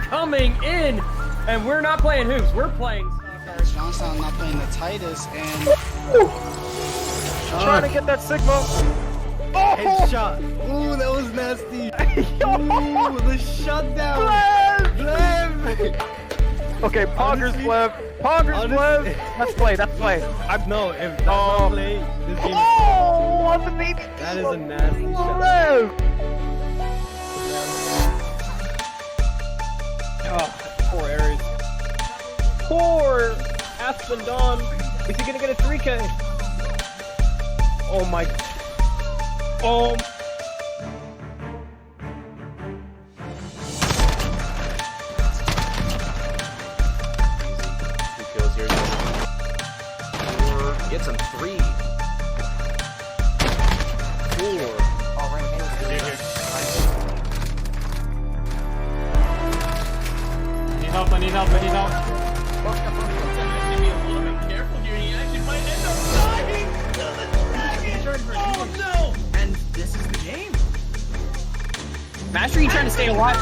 Coming in, and we're not playing hoops. We're playing soccer. Johnstown not playing the tightest, and trying to get that Sigma. Oh! Headshot. Ooh, that was nasty. Ooh, the shutdown. Blem. Okay, Poggers left. Poggers left. That's play. That's play. No, if that's not play, this game. Oh, on the baby. That is a nasty shot. Oh, poor Aries. Poor Aspen Dawn. Is he gonna get a 3K? Oh my. Oh. Two kills here. Four. Gets him 3. 4. Oh, right. I need help. Give me a little bit careful here. He actually might end up dying to the dragon. Oh no! And this is the game. Master, you trying to stay alive?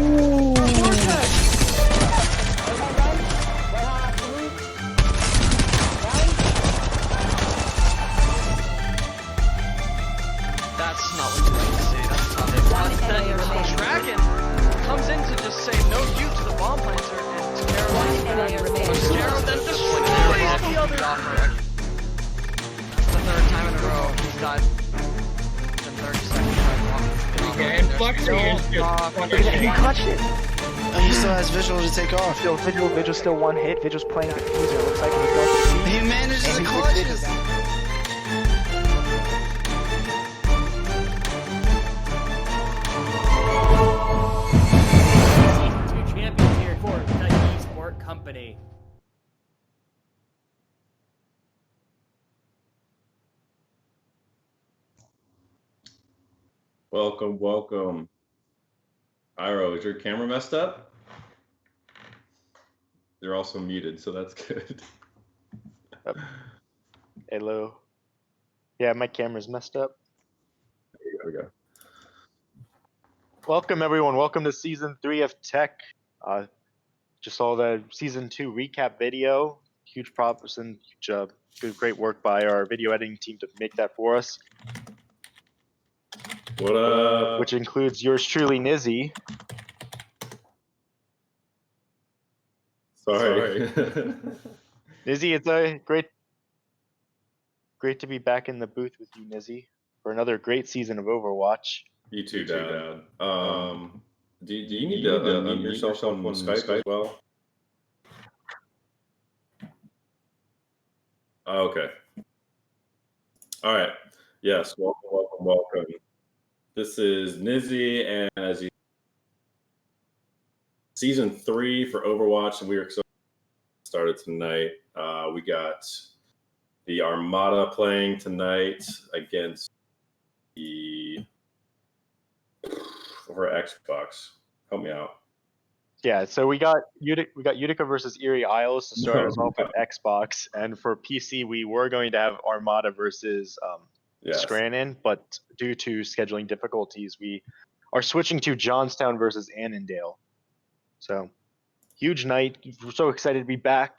Ooh. That's not what you like to say. That's not it. The dragon comes in to just say no you to the bomb planter, and Scarrow then destroys the other. That's the 3rd time in a row he's died in 30 seconds. Okay, and he clutched it. Oh, he still has visual to take off. Still, Vigil's still one hit. Vigil's playing on user. Looks like he's going to He manages to clutch it. Company. Welcome, welcome. Iro, is your camera messed up? You're also muted, so that's good. Hello. Yeah, my camera's messed up. There we go. Welcome, everyone. Welcome to Season 3 of Tech. Just saw the Season 2 recap video. Huge props and great work by our video editing team to make that for us, What up? which includes yours truly, Nizzy. Sorry. Nizzy, it's a great to be back in the booth with you, Nizzy, for another great season of Overwatch. You too, Dad. Do you need to unmute yourself on Skype as well? Oh, okay. All right. Yes. Welcome. This is Nizzy, and as you Season 3 for Overwatch, and we are excited to start it tonight. We got the Armada playing tonight against for Xbox. Help me out. Yeah, so we got Utica versus Erie Isles to start us off with Xbox, and for PC we were going to have Armada versus Scranton, but due to scheduling difficulties, we are switching to Johnstown versus Annandale. So huge night. We're so excited to be back,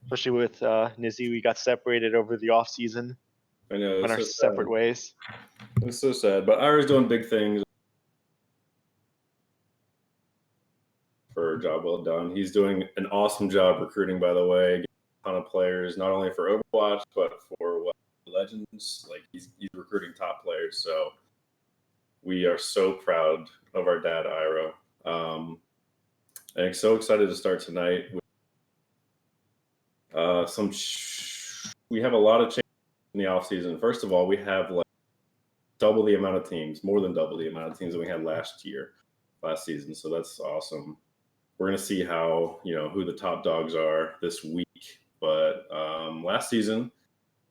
especially with Nizzy. We got separated over the off season. I know, went our separate ways. It's so sad, but Ira's doing big things. For a job well done. He's doing an awesome job recruiting, by the way. Getting a ton of players, not only for Overwatch, but for Legends. Like he's recruiting top players. So we are so proud of our dad, Iro. And I'm so excited to start tonight. We have a lot of changes in the off season. First of all, we have like double the amount of teams, more than double the amount of teams that we had last season. So that's awesome. We're going to see how, who the top dogs are this week. But last season,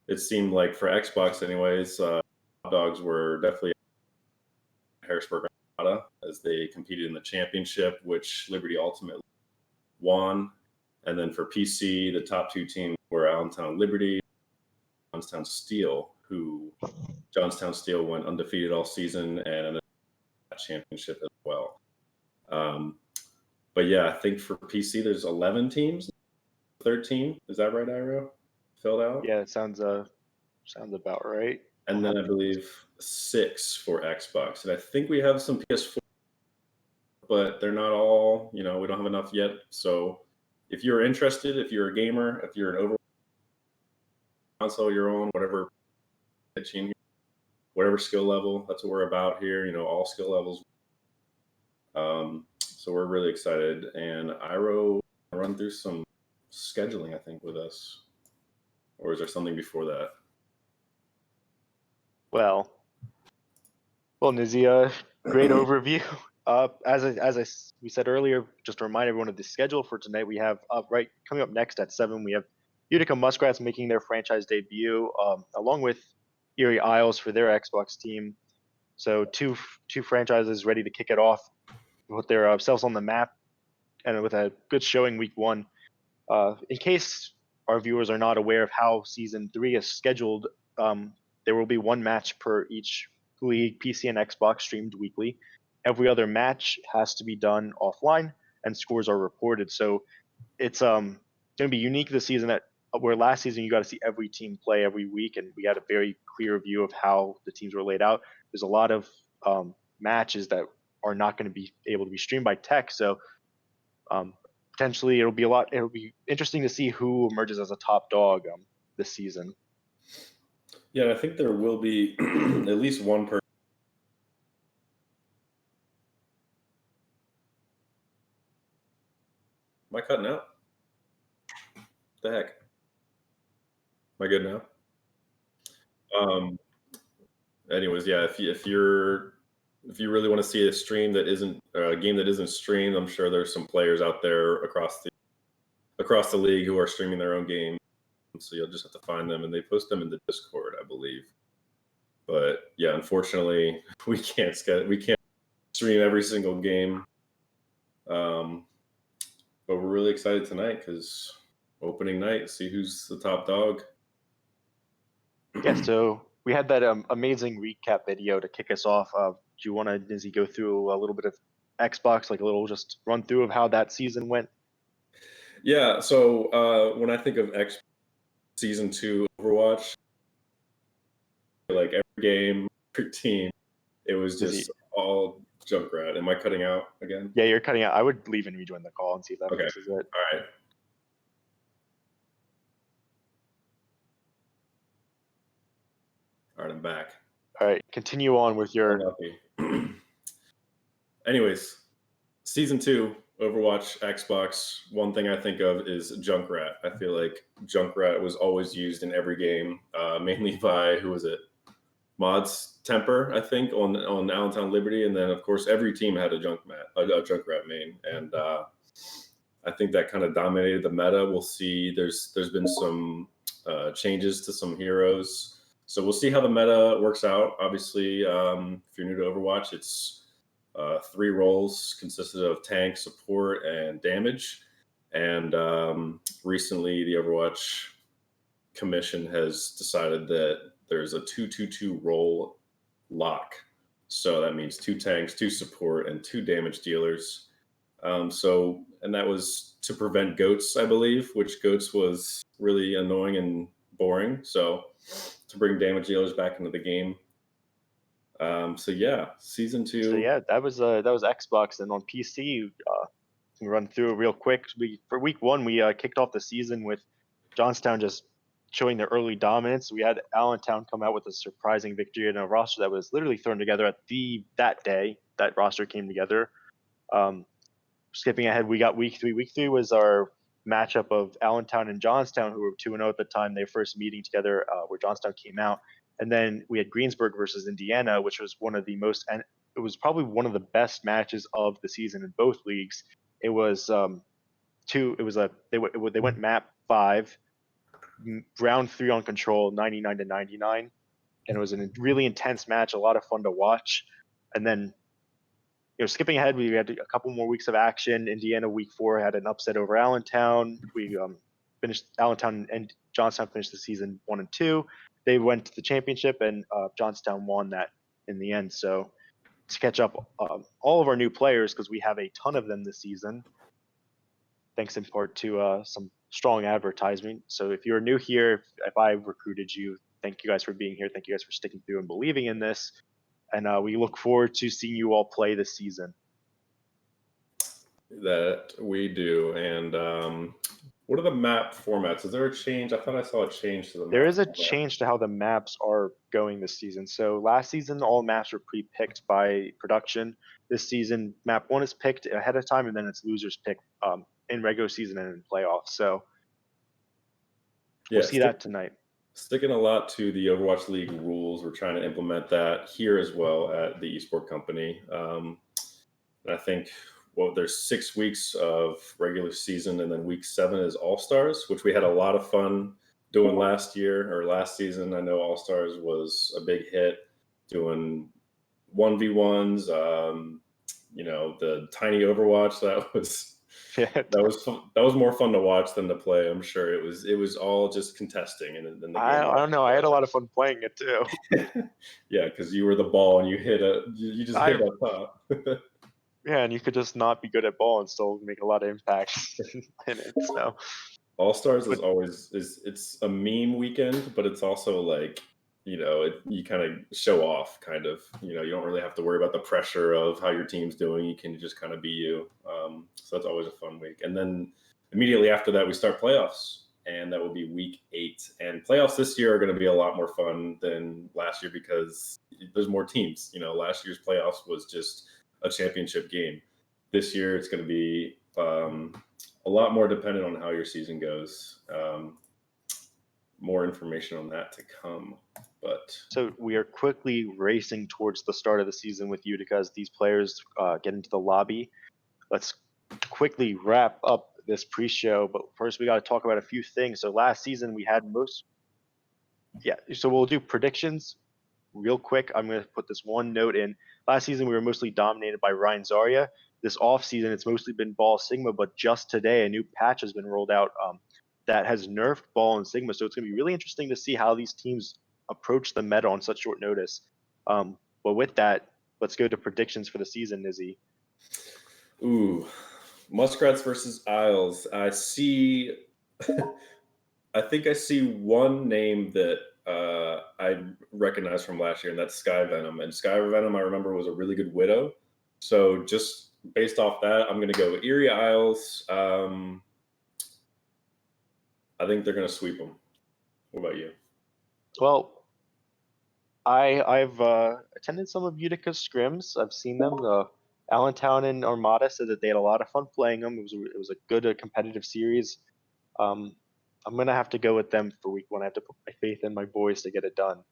it seemed like for Xbox anyways, top dogs were definitely Harrisburg Armada as they competed in the championship, which Liberty ultimately won. And then for PC, the top two teams were Allentown Liberty, Johnstown Steel, who Johnstown Steel went undefeated all season and that championship as well. But yeah, I think for PC, there's 11 teams, 13. Is that right, Iro? Filled out? Yeah, it sounds about right. And then I believe 6 for Xbox. And I think we have some PS4, but they're not all, we don't have enough yet. So if you're interested, if you're a gamer, if you're an Overwatch console, your own, whatever skill level, that's what we're about here, all skill levels. So we're really excited, and Iro will run through some scheduling, I think, with us. Or is there something before that? Well, Nizzy, great overview. We said earlier, just to remind everyone of the schedule for tonight, we have coming up next at 7, we have Utica Muskrats making their franchise debut, along with Erie Isles for their Xbox team. So two franchises ready to kick it off, put their selves on the map, and with a good showing week 1. In case our viewers are not aware of how Season 3 is scheduled, there will be one match per each league, PC and Xbox, streamed weekly. Every other match has to be done offline, and scores are reported. So it's going to be unique this season, where last season you got to see every team play every week, and we had a very clear view of how the teams were laid out. There's a lot of matches that are not going to be able to be streamed by Tech, so potentially it'll be interesting to see who emerges as a top dog this season. Yeah, I think there will be at least one person. Am I cutting out? The heck? Am I good now? Anyways, yeah, if you really want to see a stream that isn't a game that isn't streamed, I'm sure there's some players out there across the league who are streaming their own game. So you'll just have to find them, and they post them in the Discord, I believe. But yeah, unfortunately, we can't stream every single game. But we're really excited tonight because opening night, see who's the top dog. Yeah, so we had that amazing recap video to kick us off. Do you want to, Nizzy, go through a little bit of Xbox, like a little just run through of how that season went? Yeah, so when I think of Season 2 Overwatch, like every game, every team, it was Nizzy, just all Junkrat. Am I cutting out again? yeah, you're cutting out. I would leave and rejoin the call and see if that Okay. fixes it. All right. All right, I'm back. All right, continue on with your. Unlucky. Anyways, Season 2, Overwatch, Xbox, one thing I think of is Junkrat. I feel like Junkrat was always used in every game, mainly by, who was it? Mods Temper, I think, on Allentown Liberty. And then, of course, every team had a Junkrat main. And I think that kind of dominated the meta. We'll see. There's been some changes to some heroes. So we'll see how the meta works out. Obviously, if you're new to Overwatch, it's 3 roles consisted of tank, support, and damage. And recently, the Overwatch Commission has decided that there's a 2-2-2 role lock. So that means 2 tanks, 2 support, and 2 damage dealers. And that was to prevent goats, I believe, which goats was really annoying and boring. So to bring damage dealers back into the game. So yeah, Season 2. So yeah, that was Xbox, and on PC, can run through it real quick. For week 1, we kicked off the season with Johnstown just showing their early dominance. We had Allentown come out with a surprising victory in a roster that was literally thrown together at that day. That roster came together. Skipping ahead, we got week 3. Week 3 was our matchup of Allentown and Johnstown, who were 2-0 at the time. Their first meeting together, where Johnstown came out. And then we had Greensburg versus Indiana, which was and it was probably one of the best matches of the season in both leagues. It was they went map 5, round 3 on control, 99-99, and it was a really intense match, a lot of fun to watch. And then, skipping ahead, we had a couple more weeks of action. Indiana week 4 had an upset over Allentown. We finished Allentown and Johnstown finished the season 1 and 2. They went to the championship, and Johnstown won that in the end. So to catch up all of our new players, because we have a ton of them this season, thanks in part to some strong advertising. So if you're new here, if I recruited you, thank you guys for being here. Thank you guys for sticking through and believing in this. And we look forward to seeing you all play this season. That we do. And what are the map formats? Is there a change? I thought I saw a change to the map. There is a format. change to how the maps are going this season. So last season, all maps were pre-picked by production. This season, map 1 is picked ahead of time, and then it's losers picked in regular season and in playoffs. So we'll see that tonight. Sticking a lot to the Overwatch League rules. We're trying to implement that here as well at the Esport Company. And I think there's 6 weeks of regular season, and then week 7 is All Stars, which we had a lot of fun doing last season. I know All Stars was a big hit, doing 1v1s. The tiny Overwatch, that was more fun to watch than to play. I'm sure it was all just contesting, and then I don't know. I had a lot of fun playing it too. Yeah, because you were the ball and you hit hit up top. Yeah, and you could just not be good at ball and still make a lot of impact in it. So All Stars is always it's a meme weekend, but it's also like, you kind of show off, kind of. You don't really have to worry about the pressure of how your team's doing. You can just kind of be you. So that's always a fun week. And then immediately after that, we start playoffs, and that will be week 8. And playoffs this year are going to be a lot more fun than last year because there's more teams. Last year's playoffs was just a championship game. This year, it's going to be a lot more dependent on how your season goes. More information on that to come. But so we are quickly racing towards the start of the season with you because these players get into the lobby. Let's quickly wrap up this pre-show, but first we got to talk about a few things. So last season we had so we'll do predictions real quick, I'm going to put this one note in. Last season, we were mostly dominated by Ryan Zarya. This offseason, it's mostly been Ball Sigma, but just today, a new patch has been rolled out that has nerfed Ball and Sigma. So it's going to be really interesting to see how these teams approach the meta on such short notice. But with that, let's go to predictions for the season, Nizzy. Ooh, Muskrats versus Isles. I see. I think I see one name that I recognize from last year, and that's Sky Venom. And Sky Venom, I remember, was a really good Widow. So just based off that, I'm going to go Erie Isles. I think they're going to sweep them. What about you? Well, I've attended some of Utica's scrims. I've seen them. Allentown and Armada said that they had a lot of fun playing them. It was a good competitive series. I'm gonna have to go with them for week 1. I have to put my faith in my boys to get it done.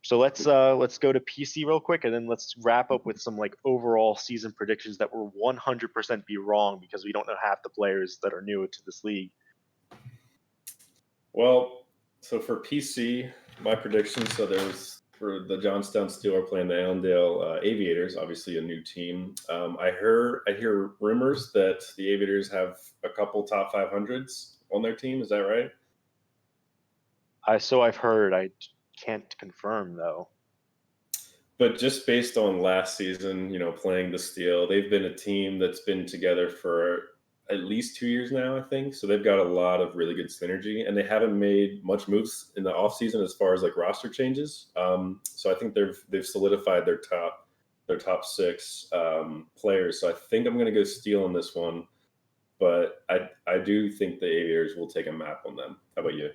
So let's go to PC real quick, and then let's wrap up with some like overall season predictions that will 100% be wrong because we don't know half the players that are new to this league. Well, so for PC, my prediction, so there's for the Johnstown Steel are playing the Allendale Aviators, obviously a new team. I hear rumors that the Aviators have a couple top 500s on their team. Is that right? So I've heard. I can't confirm though. But just based on last season, playing the Steel, they've been a team that's been together for at least 2 years now, I think. So they've got a lot of really good synergy, and they haven't made much moves in the offseason as far as like roster changes. So I think they've solidified their top 6 players. So I think I'm going to go Steel on this one, but I do think the Aviators will take a map on them. How about you?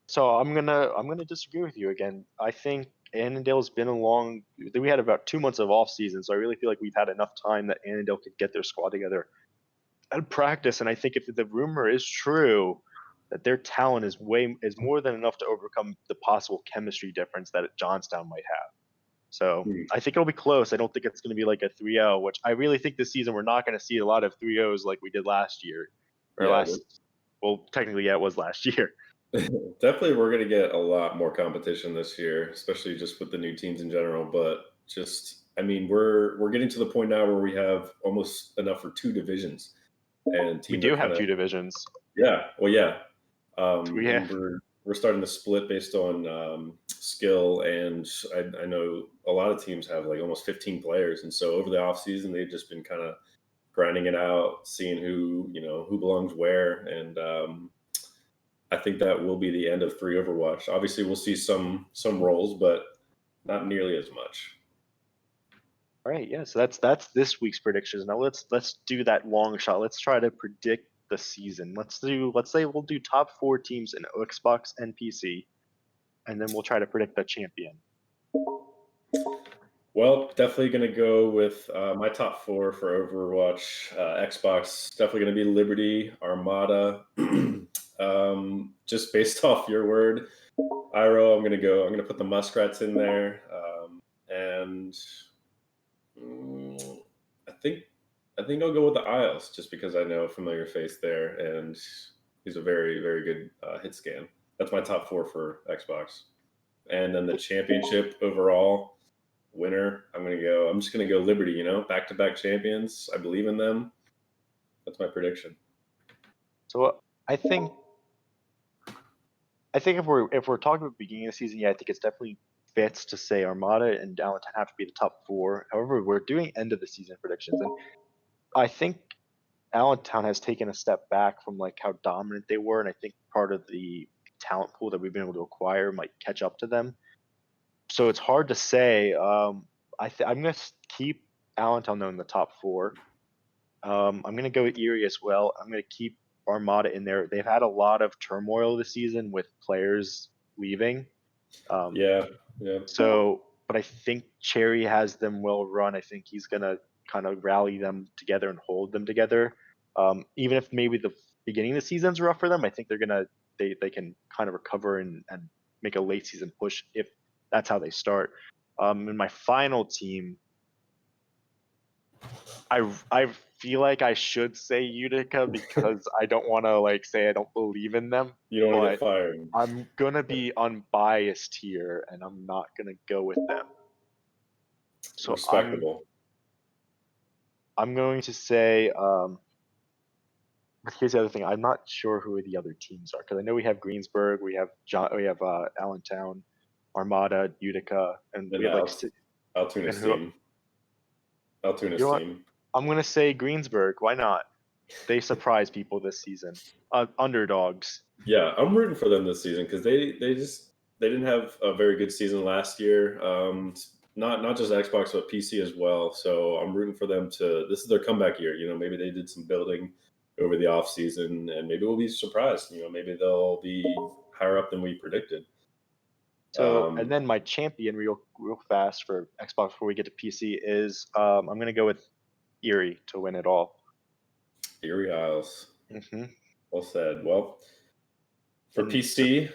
So I'm gonna disagree with you again. I think Annandale's been along. We had about 2 months of off season, so I really feel like we've had enough time that Annandale could get their squad together and practice. And I think if the rumor is true, that their talent is more than enough to overcome the possible chemistry difference that Johnstown might have. So I think it'll be close. I don't think it's going to be like a 3-0, which I really think this season we're not going to see a lot of 3-0s like we did last year. Well, technically, yeah, it was last year. Definitely, we're going to get a lot more competition this year, especially just with the new teams in general. But we're getting to the point now where we have almost enough for 2 divisions, and We teams do are have 2 divisions. Yeah, well, yeah, Yeah. and we're starting to split based on skill, and I know a lot of teams have like almost 15 players, and so over the off season they've just been kind of grinding it out, seeing who belongs where, and I think that will be the end of 3 Overwatch. Obviously, we'll see some roles, but not nearly as much. All right, yeah. So that's this week's predictions. Now let's do that long shot. Let's try to predict the season. Let's say we'll do top 4 teams in Xbox and PC, and then we'll try to predict the champion. Well, definitely going to go with my top 4 for Overwatch. Xbox, definitely going to be Liberty, Armada. Just based off your word, Iro, I'm going to put the Muskrats in there. And I think I'll go with the Isles just because I know a familiar face there, and he's a very, very good hit scan. That's my top 4 for Xbox. And then the championship overall winner, I'm just gonna go Liberty, back-to-back champions. I believe in them. That's my prediction. So I think if we're talking about the beginning of the season, yeah, I think it's definitely fits to say Armada and Allentown have to be the top 4. However, we're doing end of the season predictions, and I think Allentown has taken a step back from like how dominant they were, and I think part of the talent pool that we've been able to acquire might catch up to them. So it's hard to say. I'm going to keep Allentown though in the top 4. I'm going to go with Erie as well. I'm going to keep Armada in there. They've had a lot of turmoil this season with players leaving. Yeah. So, but I think Cherry has them well run. I think he's going to kind of rally them together and hold them together. Even if maybe the beginning of the season's rough for them, I think they can kind of recover and make a late season push if that's how they start. In my final team, I feel like I should say Utica because I don't want to like say I don't believe in them. You don't want to get But fired. I'm gonna be unbiased here, and I'm not gonna go with them. So Respectable. I'm going to say. But here's the other thing: I'm not sure who the other teams are because I know we have Greensburg, we have Allentown, Armada, Utica, and And we have like. Altoon's and who- team. Altoon's You know what? team. I'm gonna say Greensburg. Why not? They surprise people this season. Underdogs. Yeah, I'm rooting for them this season because they didn't have a very good season last year. Not just Xbox but PC as well. So I'm rooting for them to. This is their comeback year. You know, maybe they did some building over the off season, and maybe we'll be surprised. You know, maybe they'll be higher up than we predicted. So and then my champion, real fast for Xbox before we get to PC is I'm gonna go with Erie to win it all. Erie Isles. Mm-hmm. Well said. Well, for And PC,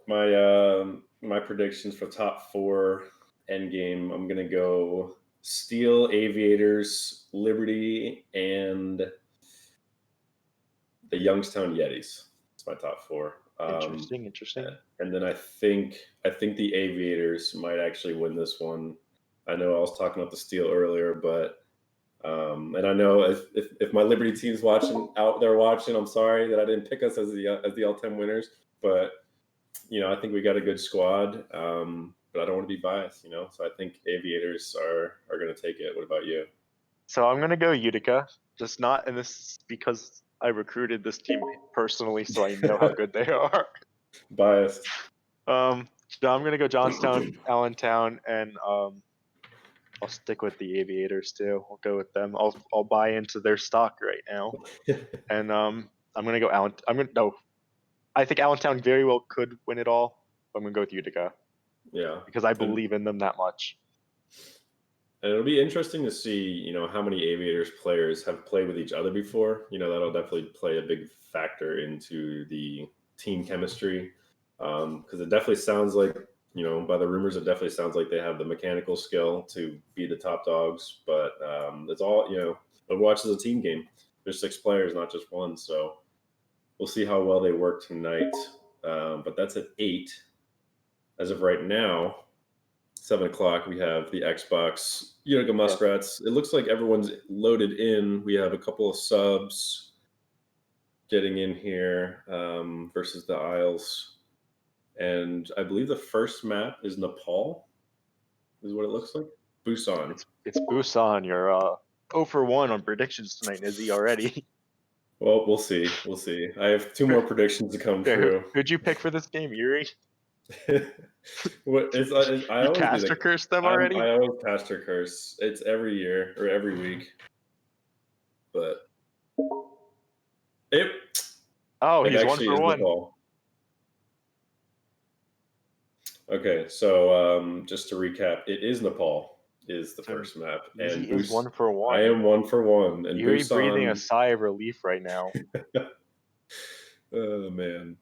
my predictions for top 4 endgame, I'm gonna go Steel, Aviators, Liberty, and the Youngstown Yetis. It's my top 4. Interesting. And then I think the Aviators might actually win this one. I know I was talking about the Steel earlier, but and I know if my Liberty team's out there watching, I'm sorry that I didn't pick us as the L10 winners, but you know I think we got a good squad. But I don't want to be biased, you know. So I think Aviators are going to take it. What about you? So I'm gonna go Utica, just not, and this is because I recruited this team personally, so I know how good they are. Biased. So I'm gonna go Johnstown, Allentown, and I'll stick with the Aviators too. I'll go with them. I'll buy into their stock right now, and I'm gonna go Allen. I think Allentown very well could win it all. But I'm gonna go with Utica Yeah, because I believe in them that much. and it'll be interesting to see, you know, how many Aviators players have played with each other before. You know, that'll definitely play a big factor into the team chemistry. Because it definitely sounds like, you know, by the rumors, it definitely sounds like they have the mechanical skill to be the top dogs. But it's all, you know, Overwatch is a team game. There's 6 players, not just one. So we'll see how well they work tonight. But that's at 8. As of right now, 7 o'clock, we have the Xbox Utica Muskrats. It looks like everyone's loaded in. We have a couple of subs getting in here versus the Isles. And I believe the first map is Nepal, is what it looks like. Busan. It's Busan. You're 0 for 1 on predictions tonight, Nizzy, already. Well, we'll see. We'll see. I have 2 more predictions to come through. Who'd you pick for this game, Yuri? I You always do caster cursed them already? I always caster curse. It's every year or every week. But He's 1 for 1. Nepal. Okay, so just to recap, it is Nepal is the first map, and He is 1 for 1. I am 1 for 1, and Yuri Busan, breathing a sigh of relief right now. Oh man.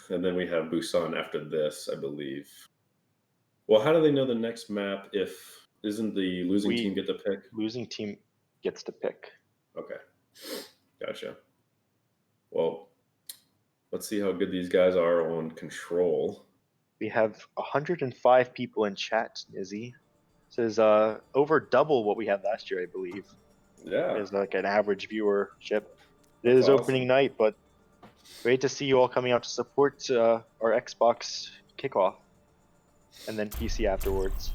And then we have Busan after this, I believe. Well, how do they know the next map if isn't the losing team get to pick? Losing team gets to pick. Okay. Gotcha. Well, let's see how good these guys are on control. We have 105 people in chat, Izzy. This is over double what we had last year, I believe. Yeah. It's like an average viewership. It is awesome. opening night, but great to see you all coming out to support our Xbox kickoff and then PC afterwards.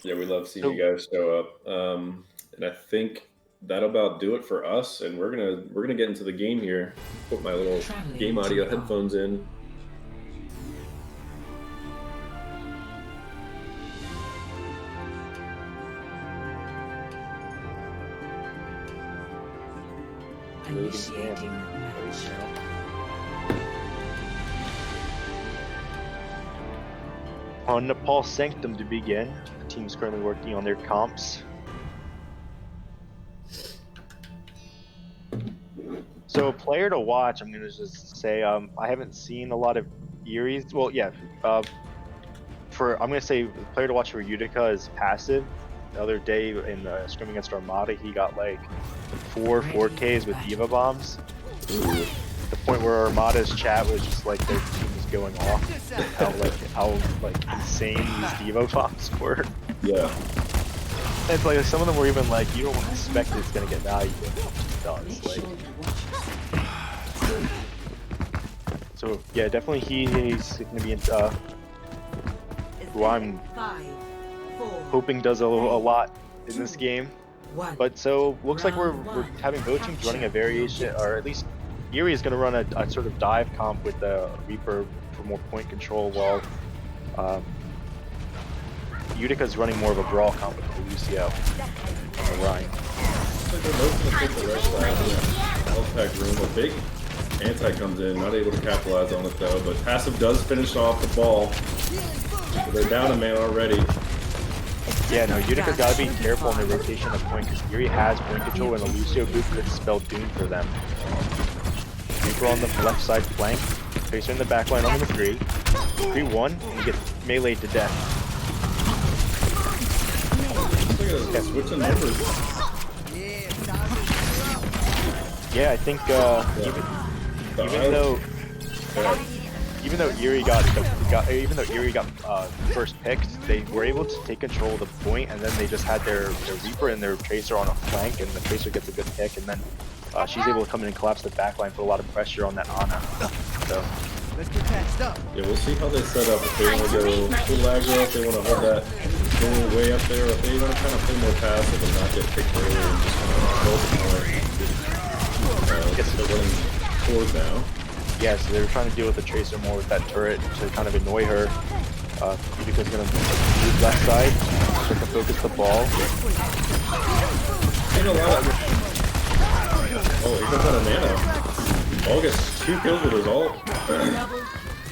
Yeah, we love seeing you guys show up. And I think that'll about do it for us. And we're gonna get into the game here. Put my little game audio headphones in. Initiating match. On Nepal Sanctum to begin, the team's currently working on their comps. So, player to watch, I'm going to just say I haven't seen a lot of Eries. Well, yeah. I'm going to say the player to watch for Utica is passive. the other day in the scrim against Armada, he got like 4Ks with Diva bombs. The point where Armada's chat was just like their team was going off. How insane these Diva bombs were. Yeah. And it's like some of them were even like you don't expect it's gonna get value, but it just does. Like, so yeah, definitely he's gonna be who I'm hoping does a lot in this game. But so looks like we're having both teams running a variation, or at least Eerie is gonna run a sort of dive comp with the Reaper for more point control, while Utica's running more of a brawl comp with the Lucio on the Rhine. Looks like they're both gonna take the right side. Health pack room. A big anti comes in, not able to capitalize on it though, but passive does finish off the ball. So they're down a man already. Yeah, no, Utica's gotta be careful in the rotation of point, because Eerie has point control and the Lucio boot could spell doom for them. Reaper on the left side flank, Tracer in the back line on number 3. 3-1, and get meleeed to death. Look at this switching numbers. Yeah, I think even though Eerie got first picked, they were able to take control of the point, and then they just had their Reaper and their Tracer on a flank, and the Tracer gets a good pick, and then she's able to come in and collapse the backline, put a lot of pressure on that Ana. So Let's get patched up. Yeah, we'll see how they set up. If they want to go full aggro, if they want to hold that going way up there, or if they want to kind of play more passive and not get picked early and just kind of hold the point. They're running forward now. yeah, so they were trying to deal with the Tracer more with that turret to kind of annoy her. Utica's gonna move left side, so they can focus the ball. Seen a lot of... Oh, here comes out of Nano. Ball gets 2 kills with his ult.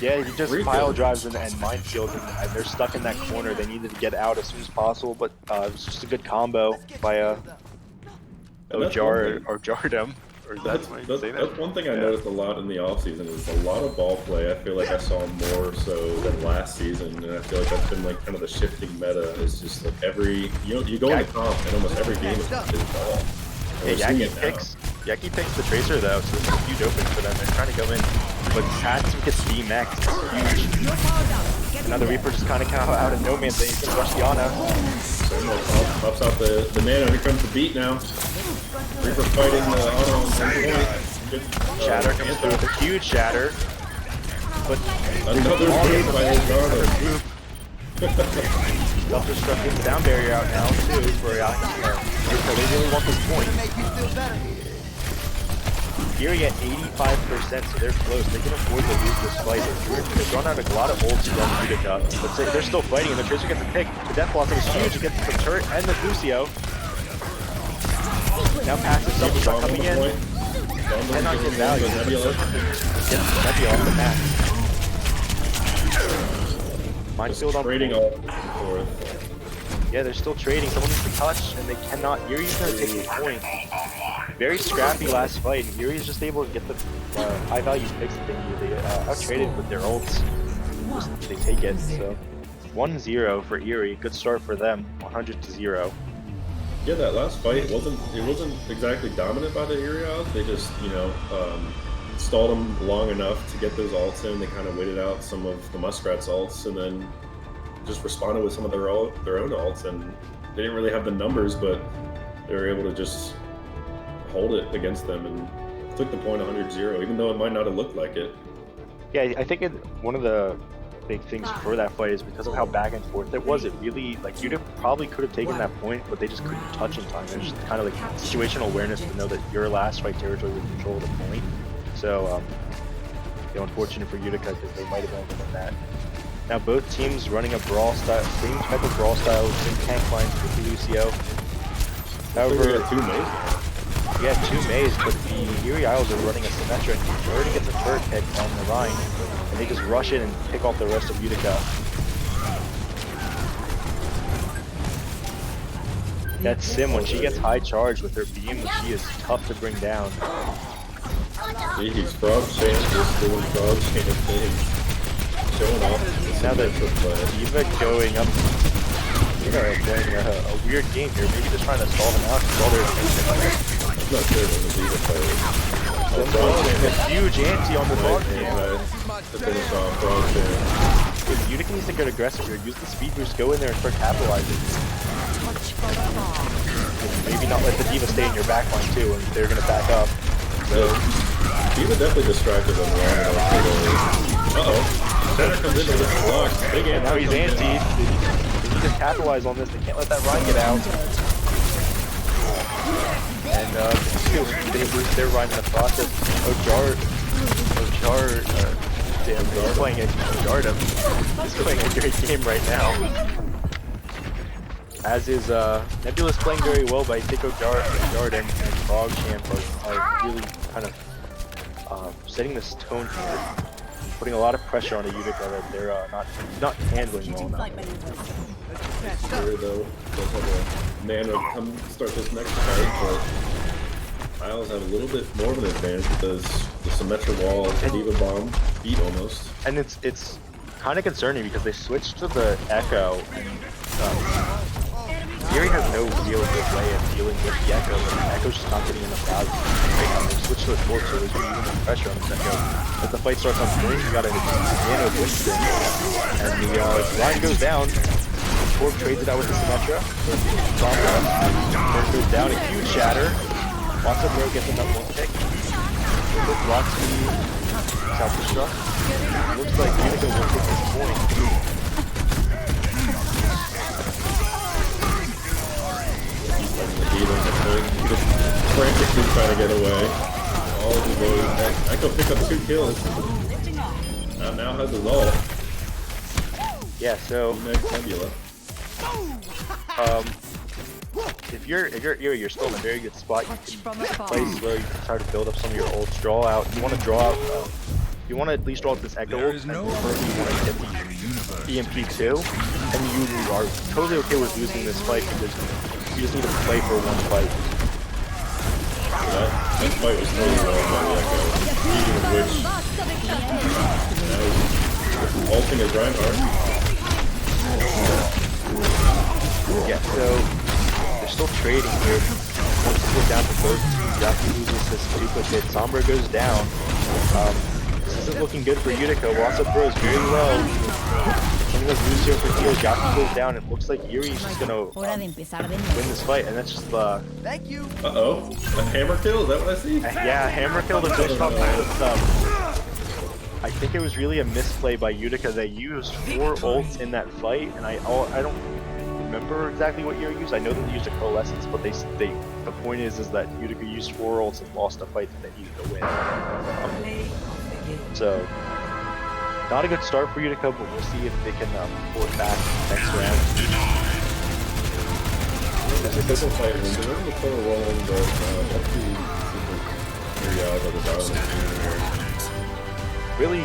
Yeah, he just pile drives and minefields, and they're stuck in that corner. They needed to get out as soon as possible, but it was just a good combo by Jardem. Or That's one thing I noticed a lot in the offseason is a lot of ball play. I feel like I saw more so than last season, and I feel like that's been like kind of the shifting meta. It's just like you go into comp and almost every game is ball. Yeah, Yaki picks the Tracer though, so it's a huge opening for them. They're trying to go in, but Tatsu gets VMAX. Huge. Another Reaper just kind of out of no man's land. He's gonna rush the Ana. Pops out the Nano. Here comes the beat now. Reaper fighting the Ana on point. Shatter comes through with a huge shatter. But another group by Elgato. Self-destructing the down barrier out now too for Yaki. They really want this point. Eerie at 85%, so they're close. They can afford to lose this fight. They've run out a lot of ults to run Utica, but they're still fighting, and the Tracer gets a pick. The death block is huge against the turret and the Lucio. Now passive self-destruct coming in. Cannot get value. Gets Nebula off the map. Minefield on trading all forth. Yeah, they're still trading. Someone needs to touch, and they cannot. Eerie's gonna take the point. Very scrappy last fight, and Eerie's just able to get the high-value picks that they need. They out-traded with their ults. They take it, so 1-0 for Eerie. Good start for them, 100-0. Yeah, that last fight wasn't exactly dominant by the Irios. They just, stalled them long enough to get those ults in. They kind of waited out some of the Muskrat's ults, and then just responded with some of their own ults, and they didn't really have the numbers, but they were able to just hold it against them and took the point 100-0, even though it might not have looked like it. Yeah, I think one of the big things for that fight is because of how back and forth it was. It really, like, you probably could have taken that point, but they just couldn't touch in time. There's just kind of like situational awareness to know that your last fight territory would control the point. So, unfortunate for Utica because they might have been able to win that. Now both teams running a brawl style, same type of brawl style, same tank lines with Lucio. However, we had 2 Mays, but the Eerie Isles are running a Symmetra, and he already gets a turret pick on the Rhine, and they just rush in and pick off the rest of Utica. That Sim, when she gets high charge with her beam, she is tough to bring down. He's frog chain, just doing frog chain of things. Showing off. Now that Diva going up playing a weird game here. Maybe just trying to stall them out. Stall their attention. I'm not sure when the Diva plays. A huge ante on the dog game. To finish off Frog Chan. Utica needs to get aggressive here. Use the speed boost, go in there and start capitalizing. Maybe not let the Diva stay in your backline too, and they're going to back up. So Diva definitely distracted them long enough. Uh-oh. Center comes into this block. Big and ante. now he's anti. They need to capitalize on this. They can't let that Ryan get out. And they lose their Ryan in the process. Ojar, damn, he's playing a Ojardim. He's playing a great game right now. As is Nebula's playing very well, but I think Ojardim and Frog Champ are really kind of setting this tone here, putting a lot of pressure on a Utica that they're not handling well enough. Here, though, does have a man to come start this next fight, but Isles have a little bit more of an advantage because the Symmetra wall, the Diva bomb, beat almost. And it's kind of concerning because they switched to the Echo, and Yuri has no real good way of dealing with the Echo, and the Echo's just not getting enough value. They switched to the Torch, so there's going to be even more pressure on this Echo. As the fight starts on screen, you got a Nano Winston, and the line goes down. Torch trades it out with the Symmetra. Torch goes down, a huge shatter. Lots of Bro gets another one pick. Quick block speed, self-destruct. Looks like Unica will take this point. Frantically trying to get away. All of the boys. Echo pick up 2 kills. Now has his ult. Yeah, so Next Nebula. if you're Erie, you're still in a very good spot. You can play slow. You can try to build up some of your ults. Draw out. You want to draw out. You want to at least draw out this Echo ult, and preferably you want to get the EMP too. And you are totally okay with losing this fight because you just need to play for one fight. That fight was really well by the Echo. Speaking of which, now he's ulting as Reinhardt. Yeah, so they're still trading here. Once you get down to both teams, Yaki loses his duplicate. Sombra goes down. This isn't looking good for Utica. Wassa throws very low. Something like Lucio for heals. Yaki goes down. It looks like Yuri's just gonna win this fight, and that's just Thank you. Uh-oh. A hammer kill? Is that what I see? yeah, hammer kill to finish off the I think it was really a misplay by Utica. They used 4 ults in that fight, and I don't remember exactly what Yuri used. I know that they used a coalescence, but the point is that Utica used 4 ults and lost a fight that they needed to win. So not a good start for Utica, but we'll see if they can pull it back next round. It's a different fight. They're in the corner rolling, but that's the Myriad of the Darwin. Really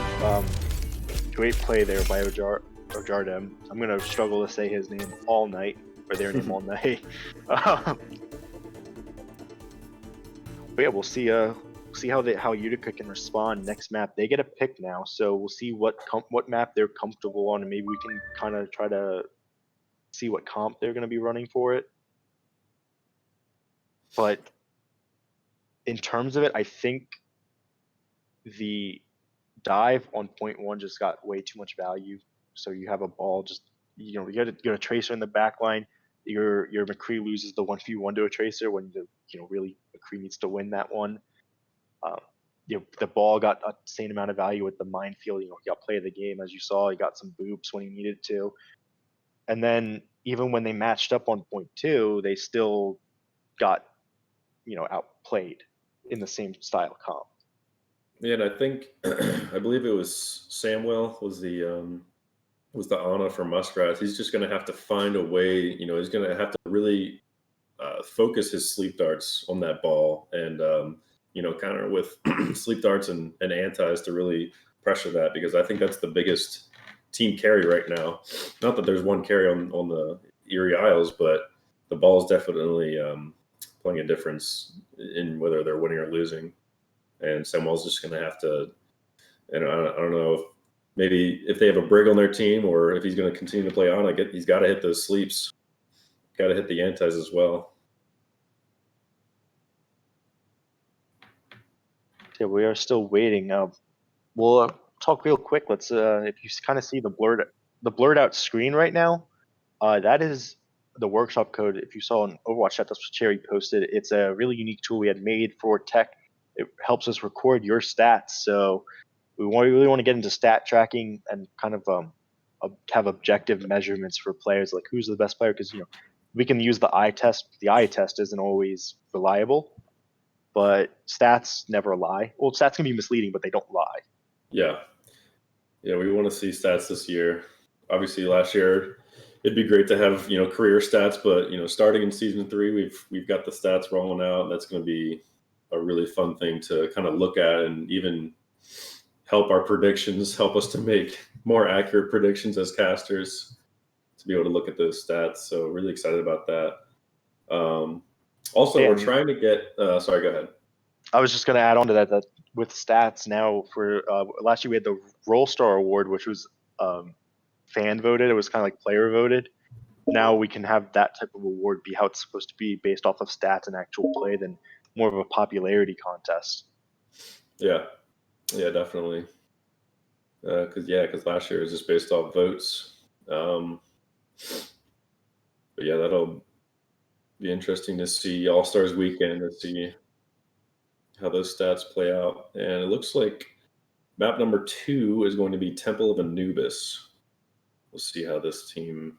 great play there by Ojardim. I'm gonna struggle to say his name all night, or their name all night. But yeah, we'll see how Utica can respond next map. They get a pick now, so we'll see what map they're comfortable on, and maybe we can kind of try to see what comp they're gonna be running for it. But in terms of it, I think the dive on point 1 just got way too much value. So you have a ball, just you get a tracer in the back line. Your McCree loses the 1v1 to a tracer when really McCree needs to win that one. The ball got a insane amount of value with the minefield. He got play of the game, as you saw. He got some boops when he needed to. And then even when they matched up on point 2, they still got outplayed in the same style comp. Yeah, and I think I believe it was Samuel was the Ana for Muskrats. He's just going to have to find a way. He's going to have to really focus his sleep darts on that ball, and kind of with sleep darts and antis to really pressure that, because I think that's the biggest team carry right now. Not that there's one carry on the Erie Isles, but the ball is definitely playing a difference in whether they're winning or losing. And Samuel's just going to have to, I don't know if maybe if they have a Brig on their team or if he's going to continue to play on, he's got to hit those sleeps got to hit the antis as well. Yeah, we are still waiting. We'll talk real quick. Let's if you kind of see the blurred out screen right now, that is the workshop code. If you saw in Overwatch chat, that's what Cherry posted. It's a really unique tool we had made for tech. It helps us record your stats. So we really want to get into stat tracking and kind of have objective measurements for players, like who's the best player, because we can use the eye test. The eye test isn't always reliable, but stats never lie. Well, stats can be misleading, but they don't lie. Yeah, we want to see stats this year. Obviously, last year it'd be great to have career stats, but starting in season 3, we've got the stats rolling out. That's going to be a really fun thing to kind of look at, and even help our predictions, help us to make more accurate predictions as casters, to be able to look at those stats. So really excited about that. Also, we're trying to get. Sorry, go ahead. I was just going to add on to that with stats now, for last year we had the Roll Star Award, which was fan voted. It was kind of like player voted. Now we can have that type of award be how it's supposed to be, based off of stats and actual play, than more of a popularity contest. Yeah, definitely. Because last year it was just based off votes. But yeah, that'll be interesting to see All-Stars weekend, to see how those stats play out. And it looks like map number 2 is going to be Temple of Anubis. We'll see how these teams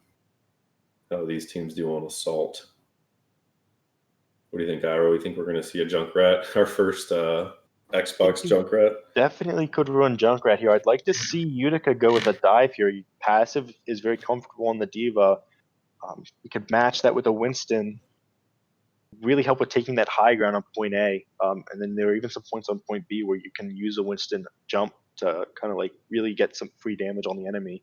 do on Assault. What do you think, Iro? You think we're going to see a Junkrat, our first Xbox Junkrat? Definitely could run Junkrat here. I'd like to see Utica go with a dive here. Passive is very comfortable on the Diva. We could match that with a Winston. Really help with taking that high ground on point A. And then there are even some points on point B where you can use a Winston jump to kind of like really get some free damage on the enemy.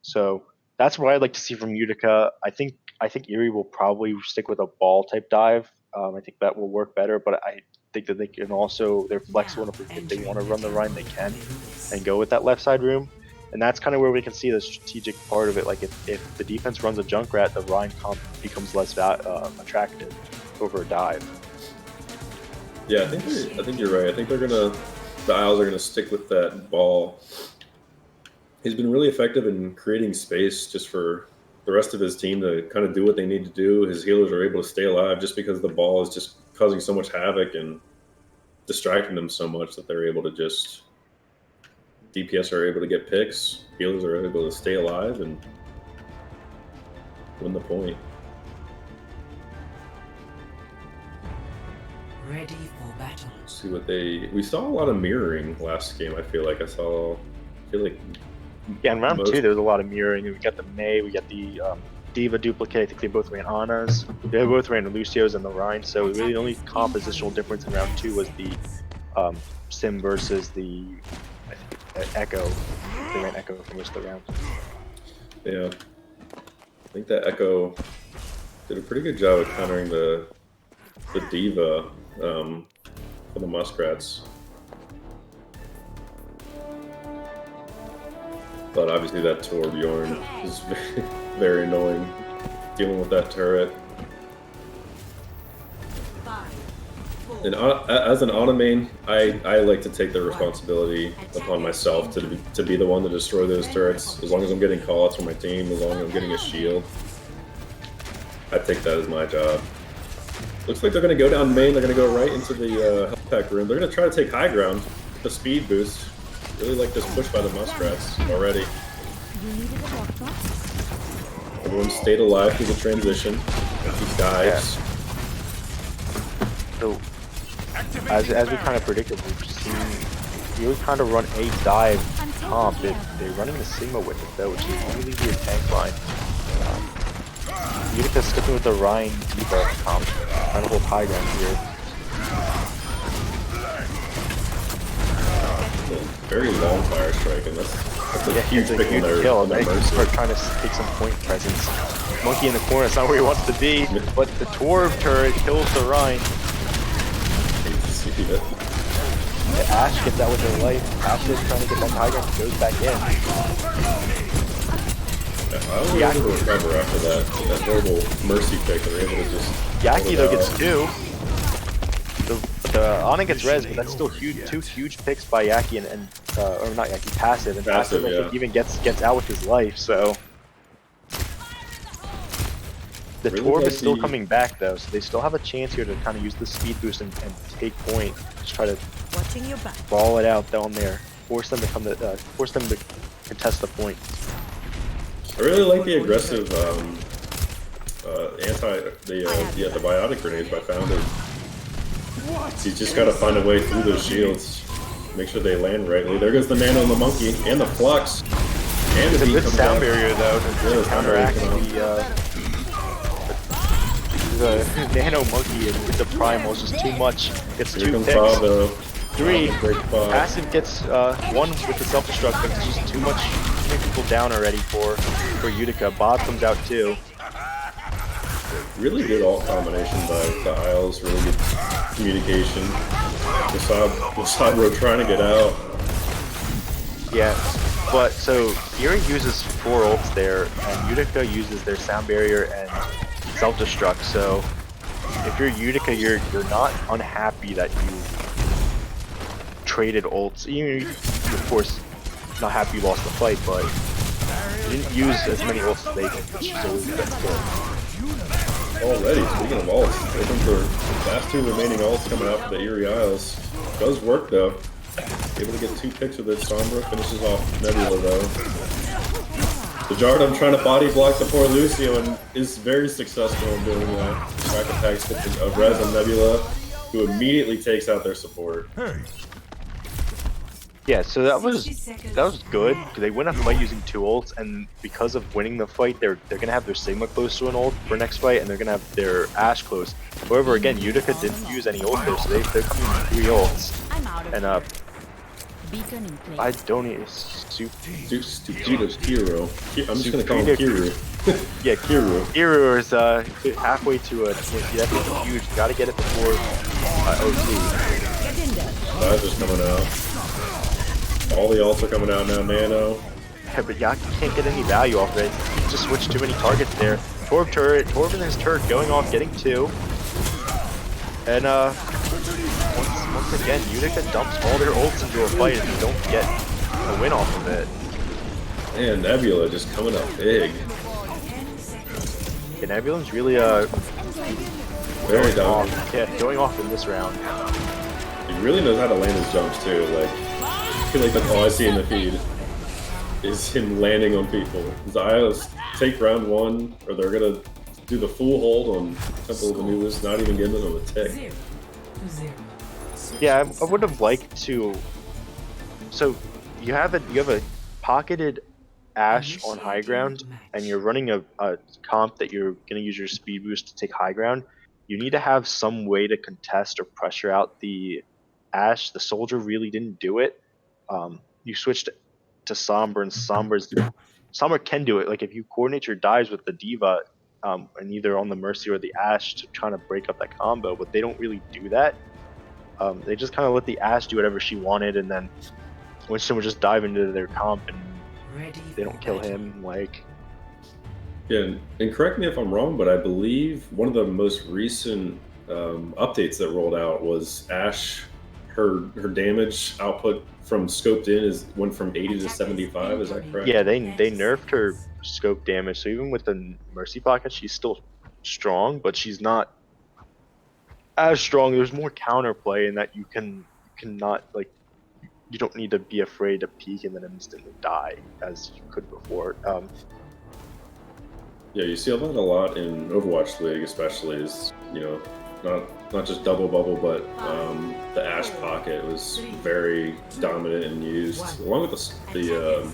So that's what I'd like to see from Utica. I think Erie will probably stick with a ball type dive. I think that will work better, but I think that they can also, they're flexible enough. If they want to run the Rhine, they can, and go with that left side room. And that's kind of where we can see the strategic part of it. Like if the defense runs a Junkrat, the Rhine comp becomes less attractive over a dive. Yeah, I think you're right. I think the Isles are gonna stick with that ball. He's been really effective in creating space just for the rest of his team to kind of do what they need to do. His healers are able to stay alive just because the ball is just causing so much havoc and distracting them so much that they're able to just, DPS are able to get picks, healers are able to stay alive and win the point. Ready for battle. See what we saw a lot of mirroring last game. I feel like Yeah, in round 2 there was a lot of mirroring. We got the May, we got the Diva duplicate. I think they both ran Annas. They both ran Lucios and the Rhine. So really the only compositional difference in round 2 was the Sim versus the Echo. They ran Echo for most of the round. Yeah, I think that Echo did a pretty good job of countering the Diva for the Muskrats. But obviously that Torbjorn is very, very annoying, dealing with that turret. And as an auto main, I like to take the responsibility upon myself to be the one to destroy those turrets. As long as I'm getting callouts from my team, as long as I'm getting a shield, I take that as my job. Looks like they're going to go down main. They're going to go right into the health pack room. They're going to try to take high ground with the speed boost. Really like this push by the Muskrats already. Everyone stayed alive through the transition. He dives. Yeah. So, as we kind of predicted, we've seen really kind of run a dive comp. They're running the Sigma with it though, which is really weird tank line. Utica sticking with the Rhine Diva comp, trying to hold high ground here. Very long fire strike, and that's a huge pick on their kill. They start trying to take some point presence. Monkey in the corner, it's not where he wants to be, but the Torb turret kills the Rhine. Ash gets out with her life. Ash is trying to get back to high ground, goes back in. I was able to recover after that horrible mercy pick. They're able to just. Yaki though gets 2. The Ana gets res, but that's still huge. 2 huge picks by Yaki and or not Yaki, passive, and passive I think even gets out with his life. So the Really Torb like is still coming back though, so they still have a chance here to kind of use the speed boost and take point. Just try to Watching your back. ball it out down there, force them to contest the point. I really like the aggressive the biotic grenades by Founder. He's just got to find a way through those shields, make sure they land rightly. There goes the Nano and the Monkey, and the Flux, and It's a the good sound barrier though to counteract the Nano Monkey and with the Primal is just too much. Gets 2 picks. Bravo. 3. Great spot. Passive gets 1 with the self-destruct, but it's just too many people down already for Utica. Bob comes out too. Really good alt combination by the Isles, really good communication. Wasabro trying to get out. Yeah, but so Fury uses 4 ults there, and Utica uses their sound barrier and self-destruct. So if you're Utica, you're not unhappy that you traded ults. You of course not happy you lost the fight, but you didn't use as many ults as they did, which is always good. Already, speaking of ults, looking for the last 2 remaining ults coming out for the Eerie Isles. Does work though. Able to get 2 picks with it. Sombra finishes off Nebula though. The Jardum trying to body block the poor Lucio and is very successful in doing that. Back attacks of Rez and Nebula, who immediately takes out their support. Yeah, so that was good because they win a fight using 2 ults, and because of winning the fight, they're gonna have their Sigma close to an ult for next fight, and they're gonna have their Ashe close. However, again, Utica didn't use any ult there, so they're coming with 3 ults, and Beacon in place. I don't need Stupido's Hero. I'm just gonna call him Kiru. Yeah, Kiru is halfway to a that's huge. Gotta get it before OT. That's just coming out. All the ults are coming out now. Nano. Yeah, but Yaki can't get any value off of it. He just switched too many targets there. Torb and his turret going off, getting 2. And once again, Utica dumps all their ults into a fight and they don't get a win off of it. And Nebula just coming up big. And Nebula's really Very down. going off in this round. He really knows how to land his jumps too. Like, I feel like that's all I see in the feed is him landing on people. The Isles take round 1, or they're gonna do the full hold on Temple of Anubis, not even giving them a tick. Yeah, I would have liked to. So you have a pocketed Ashe on high ground, and you're running a comp that you're gonna use your speed boost to take high ground. You need to have some way to contest or pressure out the Ashe. The soldier really didn't do it. You switched to Sombra, and Sombra can do it. Like if you coordinate your dives with the D.Va, and either on the Mercy or the Ashe to try to break up that combo, but they don't really do that. They just kind of let the Ashe do whatever she wanted, and then Winston would just dive into their comp, and they don't kill him. Like, yeah, and correct me if I'm wrong, but I believe one of the most recent updates that rolled out was Ashe. Her damage output from scoped in went from 80 to 75. Is that correct? Yeah, they nerfed her scope damage, so even with the Mercy pocket, she's still strong, but she's not as strong. There's more counterplay in that you cannot, like, you don't need to be afraid to peek and then instantly die as you could before. Yeah, you see that a lot in Overwatch League, especially. Is not just double bubble, but the Ashe pocket was very dominant and used, along with the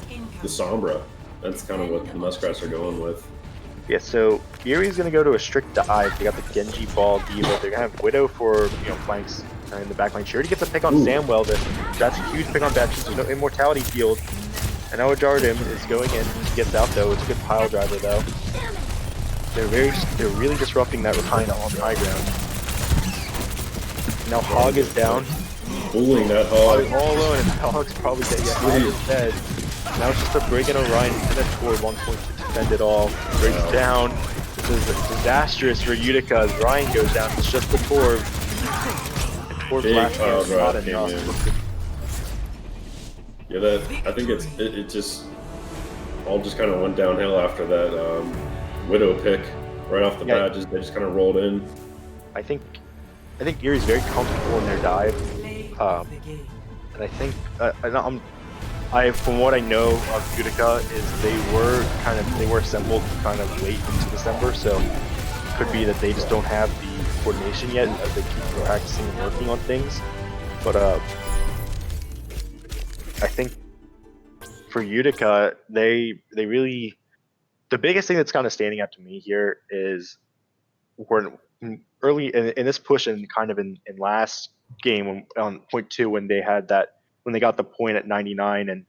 Sombra. That's kind of what the Muskrats are going with. Yeah, so Yuri's gonna go to a strict dive. They got the Genji Ball D.Va. They're gonna have Widow for flanks in the back line. She already gets a pick on Samwell. That's a huge pick on Baptiste. There's no immortality field. And now Jardim is going in. He gets out though. It's a good pile driver though. They're really disrupting that Rhino on the high ground. Now Hog is down. Bullying that Hog. All alone, and Hog's probably dead. Yeah, Hog is dead. Now it's just a Brig and Orion and a Tor 1 point to defend it all. Brig's down. This is disastrous for Utica as Ryan goes down. It's just the Tor. And Tor's Big last pile is not drive came enough. Yeah, I think it just all just kind of went downhill after that Widow pick right off the bat. They just kind of rolled in. I think Erie's very comfortable in their dive, and I think from what I know of Utica is they were assembled kind of late into December, so it could be that they just don't have the coordination yet as they keep practicing and working on things. But I think for Utica, they really, the biggest thing that's kind of standing out to me here is we're early in this push and kind of in last game on point 2 when they got the point at 99 and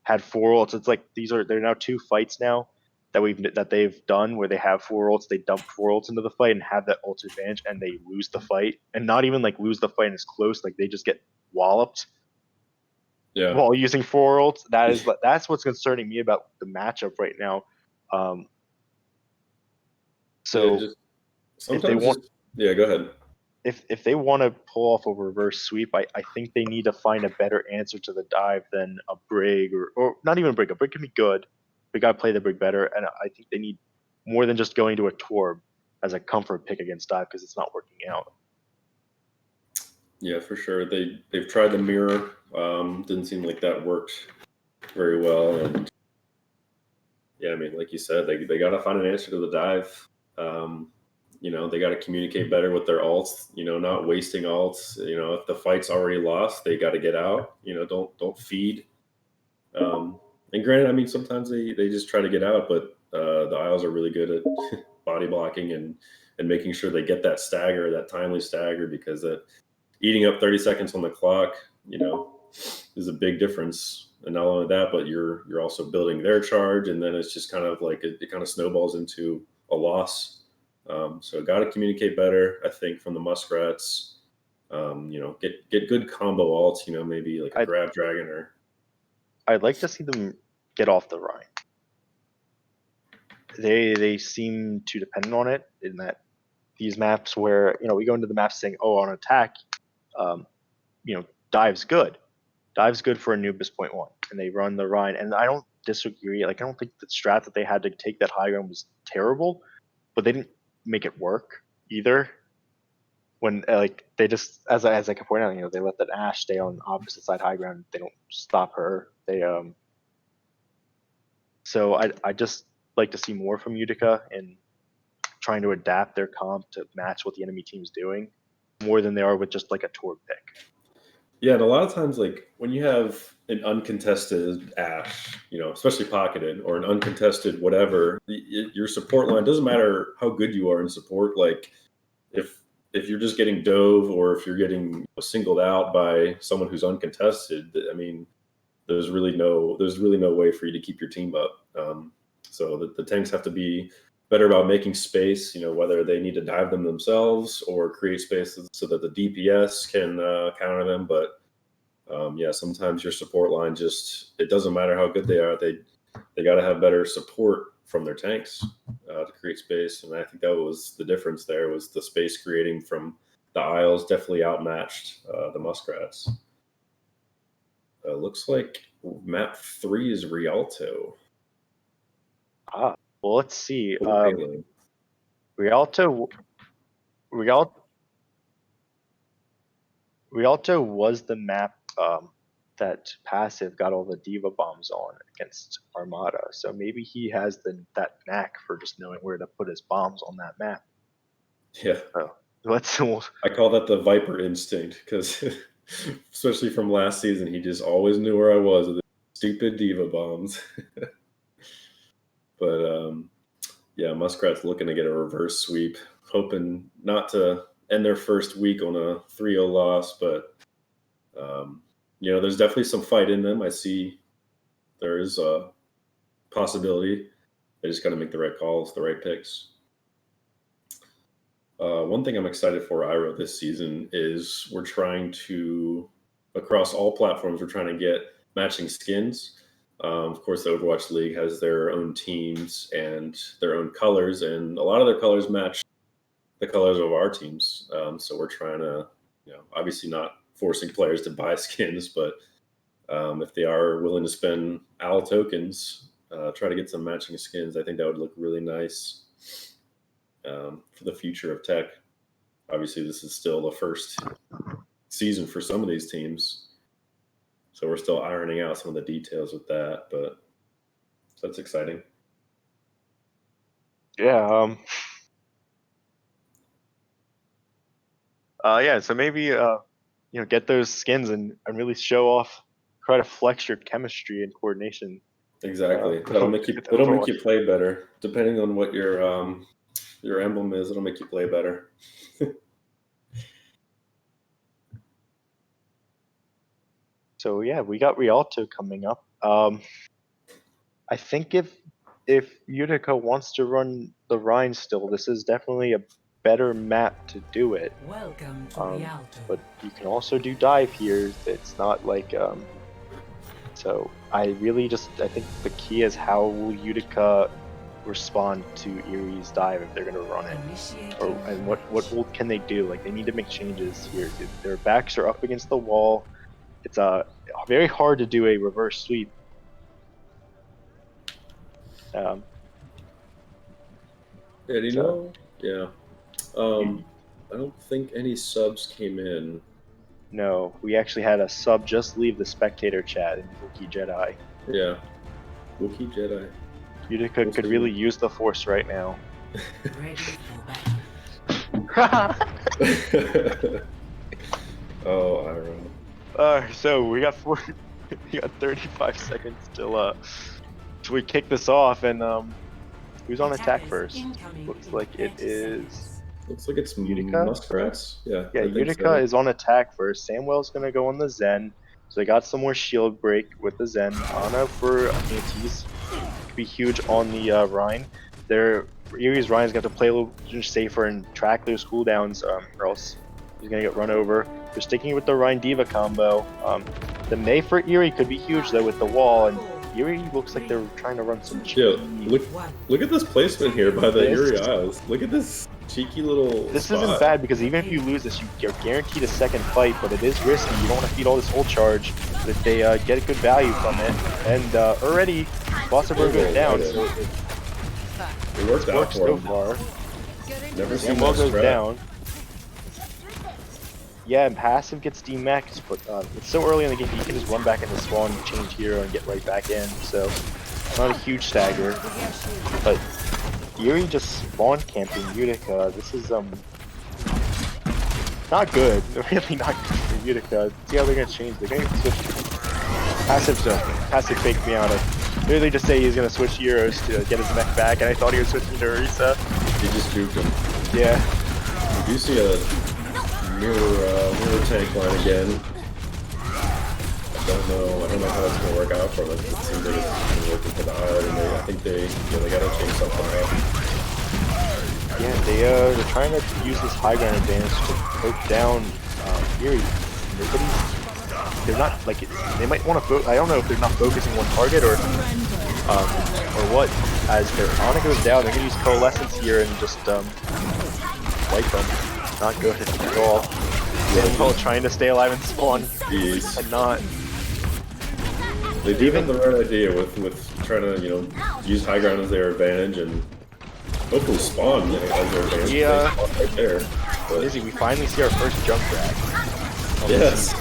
had 4 ults. It's like they're now 2 fights now that they've done where they have 4 ults. They dump 4 ults into the fight and have that ult advantage, and they lose the fight, and not even like lose the fight and it's close. Like they just get walloped. Yeah. While using 4 ults. That's what's concerning me about the matchup right now. So if they want, go ahead. If they want to pull off a reverse sweep, I think they need to find a better answer to the dive than a Brig or not even a Brig. A Brig can be good. We got to play the Brig better, and I think they need more than just going to a Torb as a comfort pick against dive because it's not working out. Yeah, for sure. They've tried the mirror. Didn't seem like that worked very well. And yeah, I mean, like you said, they got to find an answer to the dive. They got to communicate better with their ults. Not wasting ults. If the fight's already lost, they got to get out. Don't feed. And granted, I mean, sometimes they just try to get out, but the Isles are really good at body blocking and making sure they get that stagger, that timely stagger, because that eating up 30 seconds on the clock, is a big difference. And not only that, but you're also building their charge, and then it's just kind of like it kind of snowballs into a loss. So got to communicate better, I think, from the Muskrats. Get good combo ults. Maybe like a grab dragon or. I'd like to see them get off the Rhine. They seem too dependent on it in that these maps where we go into the map saying, oh, on attack, dive's good. Dive's good for Anubis point 1, and they run the Rhine. And I don't disagree. Like I don't think the strat that they had to take that high ground was terrible, but they didn't make it work either. When they just, as I can point out, they let that Ashe stay on opposite side high ground. They don't stop her. So I just like to see more from Utica in trying to adapt their comp to match what the enemy team's doing, more than they are with just like a Torb pick. Yeah, and a lot of times, like when you have an uncontested Ashe, especially pocketed, or an uncontested whatever, your support line doesn't matter how good you are in support. Like if you're just getting dove or if you're getting singled out by someone who's uncontested, I mean, there's really no way for you to keep your team up. So the tanks have to be better about making space, whether they need to dive them themselves or create spaces so that the DPS can counter them. But sometimes your support line it doesn't matter how good they are. They got to have better support from their tanks to create space. And I think that was the difference there, was the space creating from the Isles definitely outmatched the Muskrats. Looks like map 3 is Rialto. Well, let's see. Rialto was the map that Passive got all the Diva bombs on against Armada. So maybe he has that knack for just knowing where to put his bombs on that map. Yeah. I call that the Viper instinct, because especially from last season, he just always knew where I was with the stupid Diva bombs. But Muskrat's looking to get a reverse sweep, hoping not to end their first week on a 3-0 loss, but there's definitely some fight in them. I see there is a possibility. They just got to make the right calls, the right picks. One thing I'm excited for Iro this season is we're trying to, across all platforms, we're trying to get matching skins. Of course, the Overwatch League has their own teams and their own colors, and a lot of their colors match the colors of our teams. So we're trying to, obviously not forcing players to buy skins, but if they are willing to spend AL tokens, try to get some matching skins. I think that would look really nice for the future of tech. Obviously, this is still the first season for some of these teams, so we're still ironing out some of the details with that, but that's exciting. Yeah. Yeah. So maybe get those skins and really show off, try to flex your chemistry and coordination. Exactly. It'll make you play better. Depending on what your emblem is, it'll make you play better. So yeah, we got Rialto coming up. I think if Utica wants to run the Rhine still, this is definitely a better map to do it. Welcome to Rialto. But you can also do dive here. It's not like so I think the key is how will Utica respond to Erie's dive if they're gonna run it, and what can they do? Like, they need to make changes here. Their backs are up against the wall. It's very hard to do a reverse sweep. Yeah, yeah. I don't think any subs came in. No, we actually had a sub just leave the spectator chat in Wookiee Jedi. Yeah, Wookiee Jedi. Utica could really use the Force right now. Ready for battle. Oh, Iron. So we got 35 seconds till we kick this off, and who's on attack first? Looks like it's Utica? Muskrats. Yeah. Yeah, Utica is on attack first. Samwell's gonna go on the Zen. So they got some more shield break with the Zen. Ana for antis could be huge on the Rhine. Erie's Rhine's got to play a little safer and track those cooldowns, or else he's gonna get run over. They're sticking with the Rhine Diva combo. The Mei for Erie could be huge though with the wall, and Erie looks like they're trying to run some cheeky. Yeah, look at this placement here by the Erie Isles. Look at this cheeky little This spot. isn't bad, because even if you lose this, you're guaranteed a second fight, but it is risky. You don't want to feed all this whole charge, but they get a good value from it. And already, Wasserberg goes down, so it worked out for so him. far. Never seen Samwell that goes strat. down. Yeah, and passive gets demaxed, but it's so early in the game, you can just run back into spawn, change hero, and get right back in. So, not a huge stagger. But Erie just spawn camping Utica. This is not good. Really not good for Utica. See how they're gonna change. They're gonna switch. Passive faked me out. Literally just say he's gonna switch heroes to get his mech back, and I thought he was switching to Orisa. He just juked him. Yeah. You see a mirror tank line again. I don't know how that's gonna work out for them. It seems like it's working for the Island, and I think they gotta change something up. Yeah, they're trying to use this high ground advantage to poke down Erie. They're not like they might want to. I don't know if they're not focusing one target or what. As their Ana goes down, they're gonna use Coalescence here and just wipe them. Not good at all. Samwell trying to stay alive and spawn, and not. They do have the right idea with trying to use high ground as their advantage and hopefully spawn as their advantage. Yeah, right there. But Izzy, we finally see our first jump drag. yes.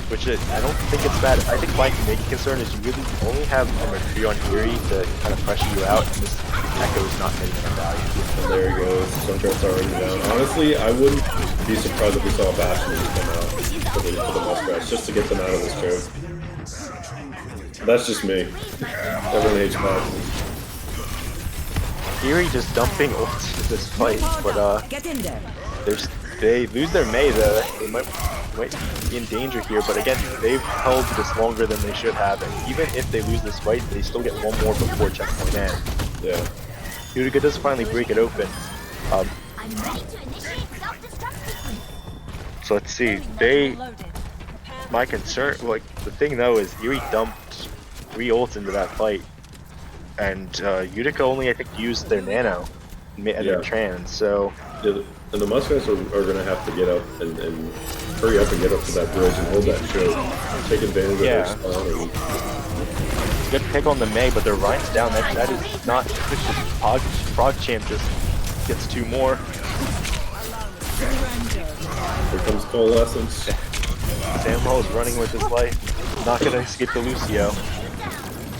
Which I don't think it's bad. I think my main concern is you really only have a McCree on Erie to kind of pressure you out, and this Echo is not getting enough value. And there he goes. Junkrat's already down. Honestly, I wouldn't be surprised if we saw a Bastion come out for the Muskrats just to get them out of this choke. That's just me. Everyone hates Bastion. Erie just dumping ults in this fight, but Get in there. they lose their Mei though. They might be in danger here, but again, they've held this longer than they should have, and even if they lose this fight, they still get one more before checkpoint ends. Yeah. Utica does finally break it open. So let's see. My concern, the thing though, is Erie dumped 3 ults into that fight, and Utica only I think used their nano and their trans. So and the Muskrats are going to have to get up and hurry up and get up to that bridge and hold that choke, take advantage of their spawn. Good pick on the May, but their Ryan's down. That is not Prog Champ just gets 2 more. Here comes Coalescence. Samuel's running with his life. Not gonna escape the Lucio.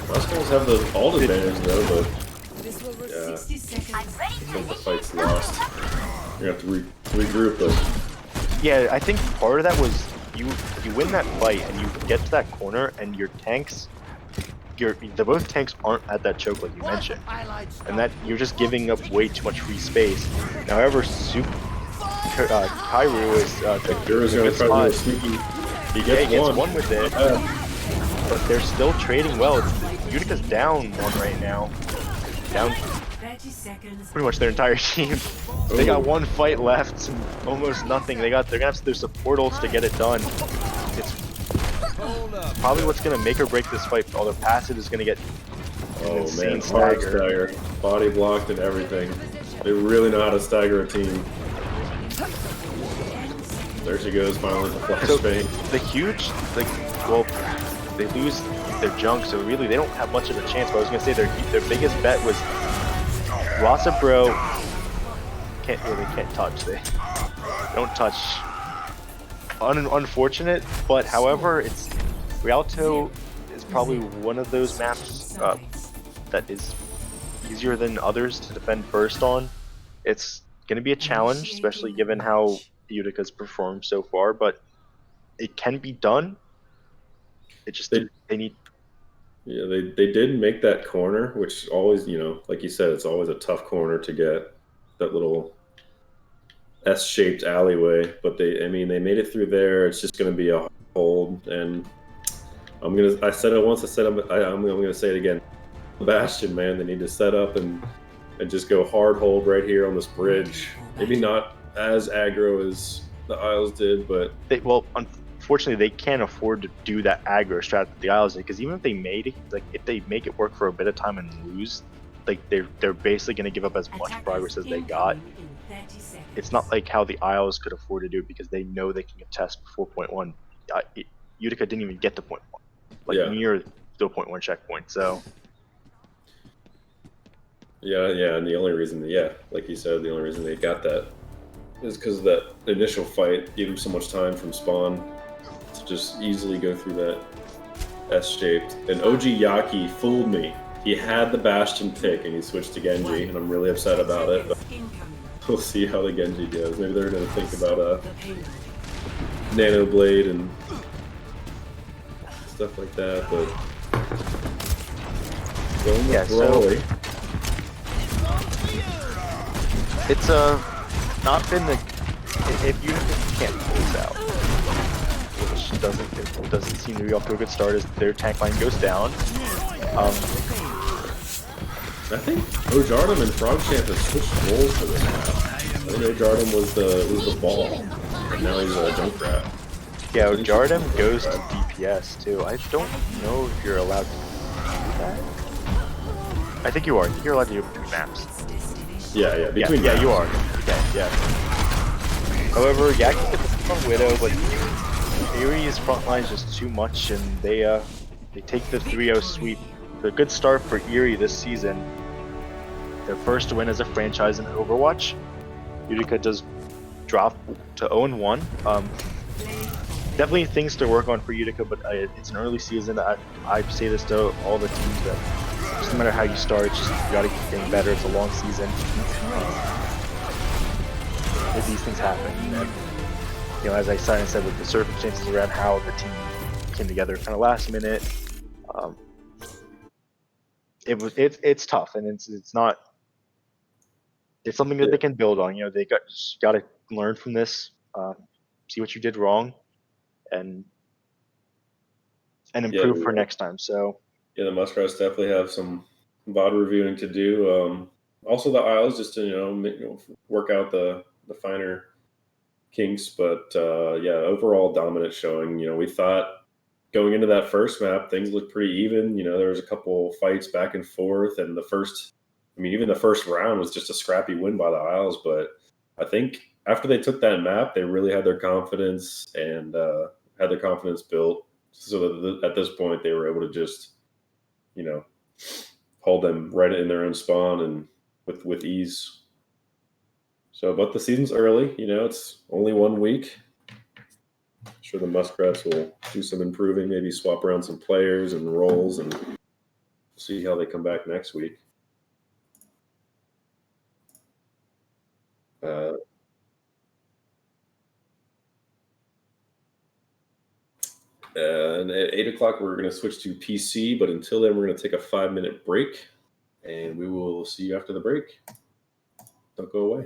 Muskrats have the ult advantage though, but yeah, I think the fight's lost. You're gonna have to regroup it. Yeah, I think part of that was you win that fight and you get to that corner and your tanks, both tanks aren't at that choke like you mentioned, and that you're just giving up way too much free space. However, Kairu is Kairu's gonna try to do a sneaky. He gets one with it, but they're still trading well. Utica's down 1 right now. Down pretty much their entire team. They got 1 fight left, almost nothing. They're gonna have their support ults to get it done. It's probably what's gonna make or break this fight. Although passive is gonna get an insane stagger. Body blocked and everything. They really know how to stagger a team. There she goes, finally the flashbang. The huge, they lose their junk, so really they don't have much of a chance. But I was gonna say their biggest bet was Rasa Bro. They can't touch. They don't touch. Unfortunate, but however, it's Rialto is probably one of those maps that is easier than others to defend first on. It's gonna be a challenge, especially given how Utica's performed so far, but it can be done. It just they need. Yeah, they did make that corner, which always, like you said, it's always a tough corner to get that little S-shaped alleyway. But they made it through there. It's just going to be a hold, and I said it once. I'm going to say it again. Bastion, man, they need to set up and just go hard hold right here on this bridge. Maybe not as aggro as the Isles did, but unfortunately they can't afford to do that aggro strat that the Isles did, because even if they if they make it work for a bit of time and lose, they're basically going to give up as much progress as they got. It's not like how the Isles could afford to do it because they know they can contest before point 1. Utica didn't even get to point 1, near the point 1 checkpoint. So yeah, and the only reason, like you said, the only reason they got that is because that initial fight gave him so much time from spawn to just easily go through that S-shaped. And OG Yaki fooled me. He had the Bastion pick and he switched to Genji, and I'm really upset about it. But we'll see how the Genji goes. Maybe they're going to think about Nano Blade and stuff like that. But going with Brawley. It's not been if Utica can't pull this out, which doesn't seem to be off to a good start as their tank line goes down. I think Ojardum and Frog Champ have switched roles for this map. I think Ojardum was the ball, and now he's a Junkrat. Yeah, Ojardum goes to DPS too. I don't know if you're allowed to do that. I think you are. I think you're allowed to do it between maps. Yeah, between you are. Okay, yeah. However, Yaki gets on Widow, but Erie's front line is just too much, and they take the 3-0 sweep. A good start for Erie this season. Their first win as a franchise in Overwatch. Utica does drop to 0-1. Definitely things to work on for Utica, but it's an early season. I say this to all the teams that just no matter how you start, you gotta keep getting better. It's a long season. These things happen. And, as I said, with the circumstances around how the team came together kind of last minute, it's tough, and it's not. It's something that they can build on. They got to learn from this, see what you did wrong, and improve for next time. So the Muskrats definitely have some VOD reviewing to do. Also, the Isles just to work out the finer kinks, but overall dominant showing. We thought going into that first map, things looked pretty even. You know, there was a couple fights back and forth, and even the first round was just a scrappy win by the Isles. But I think after they took that map, they really had their confidence and had their confidence built, so that at this point they were able to just, you know, hold them right in their own spawn and with ease. So, but the season's early. You know, it's only 1 week. I'm sure the Muskrats will do some improving, maybe swap around some players and roles, and see how they come back next week. And at 8 o'clock, we're going to switch to PC. But until then, we're going to take a 5-minute break, and we will see you after the break. Don't go away.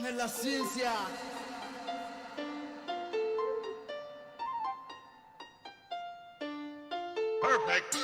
en la ciencia. Perfect.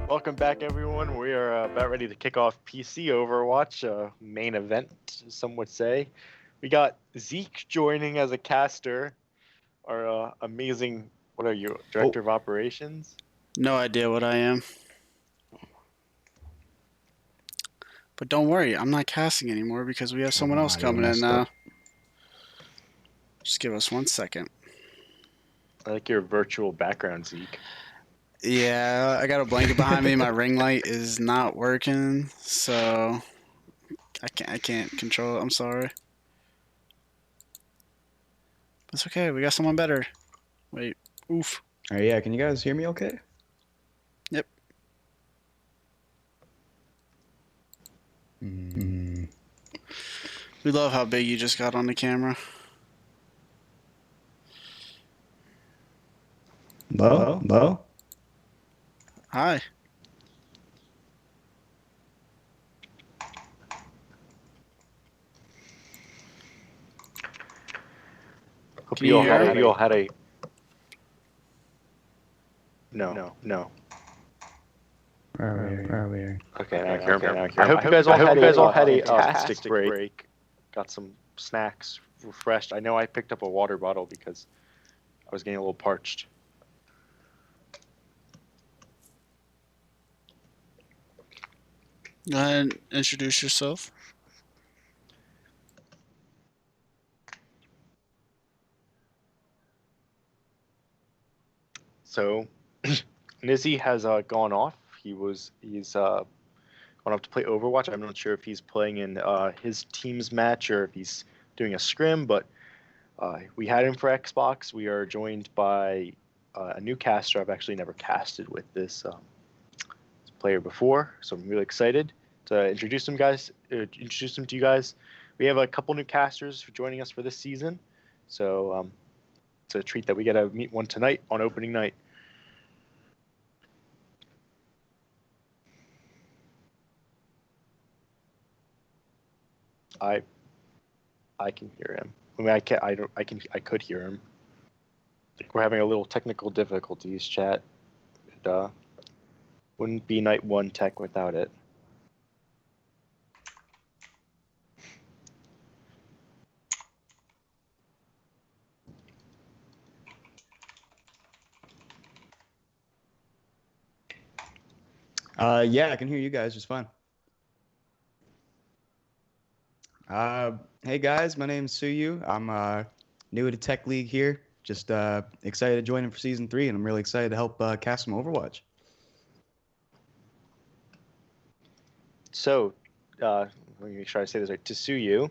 Welcome back, everyone. We are about ready to kick off PC Overwatch, main event, some would say. We got Zeke joining as a caster, our amazing, what are you, Director of Operations? No idea what I am. But don't worry, I'm not casting anymore because we have someone else coming in now. Just give us 1 second. I like your virtual background, Zeke. Yeah, I got a blanket behind me. My ring light is not working, so I can't control it. I'm sorry. It's okay. We got someone better. Wait. Oof. All right, yeah, can you guys hear me okay? Yep. Mm. We love how big you just got on the camera. Hello? Hi. Hope Can you you hear all had a... No. Where are we? Okay, now I hear him. I hope you guys all had a fantastic break. Got some snacks, refreshed. I know I picked up a water bottle because I was getting a little parched. Go ahead and introduce yourself. So, Nizzy has gone off. He's gone off to play Overwatch. I'm not sure if he's playing in his team's match or if he's doing a scrim, but we had him for Xbox. We are joined by a new caster. I've actually never casted with this player before, so I'm really excited to introduce him to you guys. We have a couple new casters joining us for this season, so it's a treat that we get to meet one tonight on opening night. I can hear him. I mean, I could hear him. I think we're having a little technical difficulties, chat. It wouldn't be night one tech without it. Yeah, I can hear you guys just fine. Hey guys, my name's Suyu. I'm new to Tech League here. Just excited to join in for Season 3, and I'm really excited to help cast some Overwatch. So, let me make sure I say this right. To Suyu,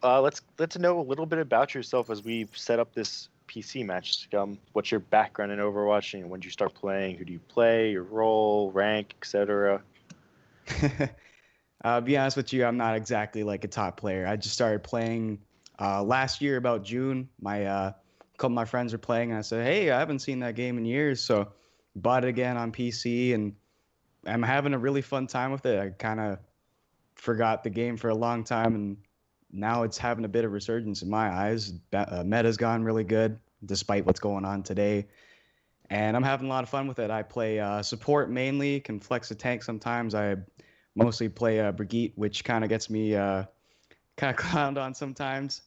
let's know a little bit about yourself as we set up this PC match. What's your background in Overwatch, and when did you start playing? Who do you play? Your role, rank, etc. Be honest with you, I'm not exactly like a top player. I just started playing last year about June. My couple of my friends were playing, and I said, "Hey, I haven't seen that game in years," so bought it again on PC, and I'm having a really fun time with it. I kind of forgot the game for a long time, and now it's having a bit of resurgence in my eyes. Meta's gone really good, despite what's going on today, and I'm having a lot of fun with it. I play support mainly, can flex a tank sometimes. I mostly play Brigitte, which kind of gets me kind of clowned on sometimes,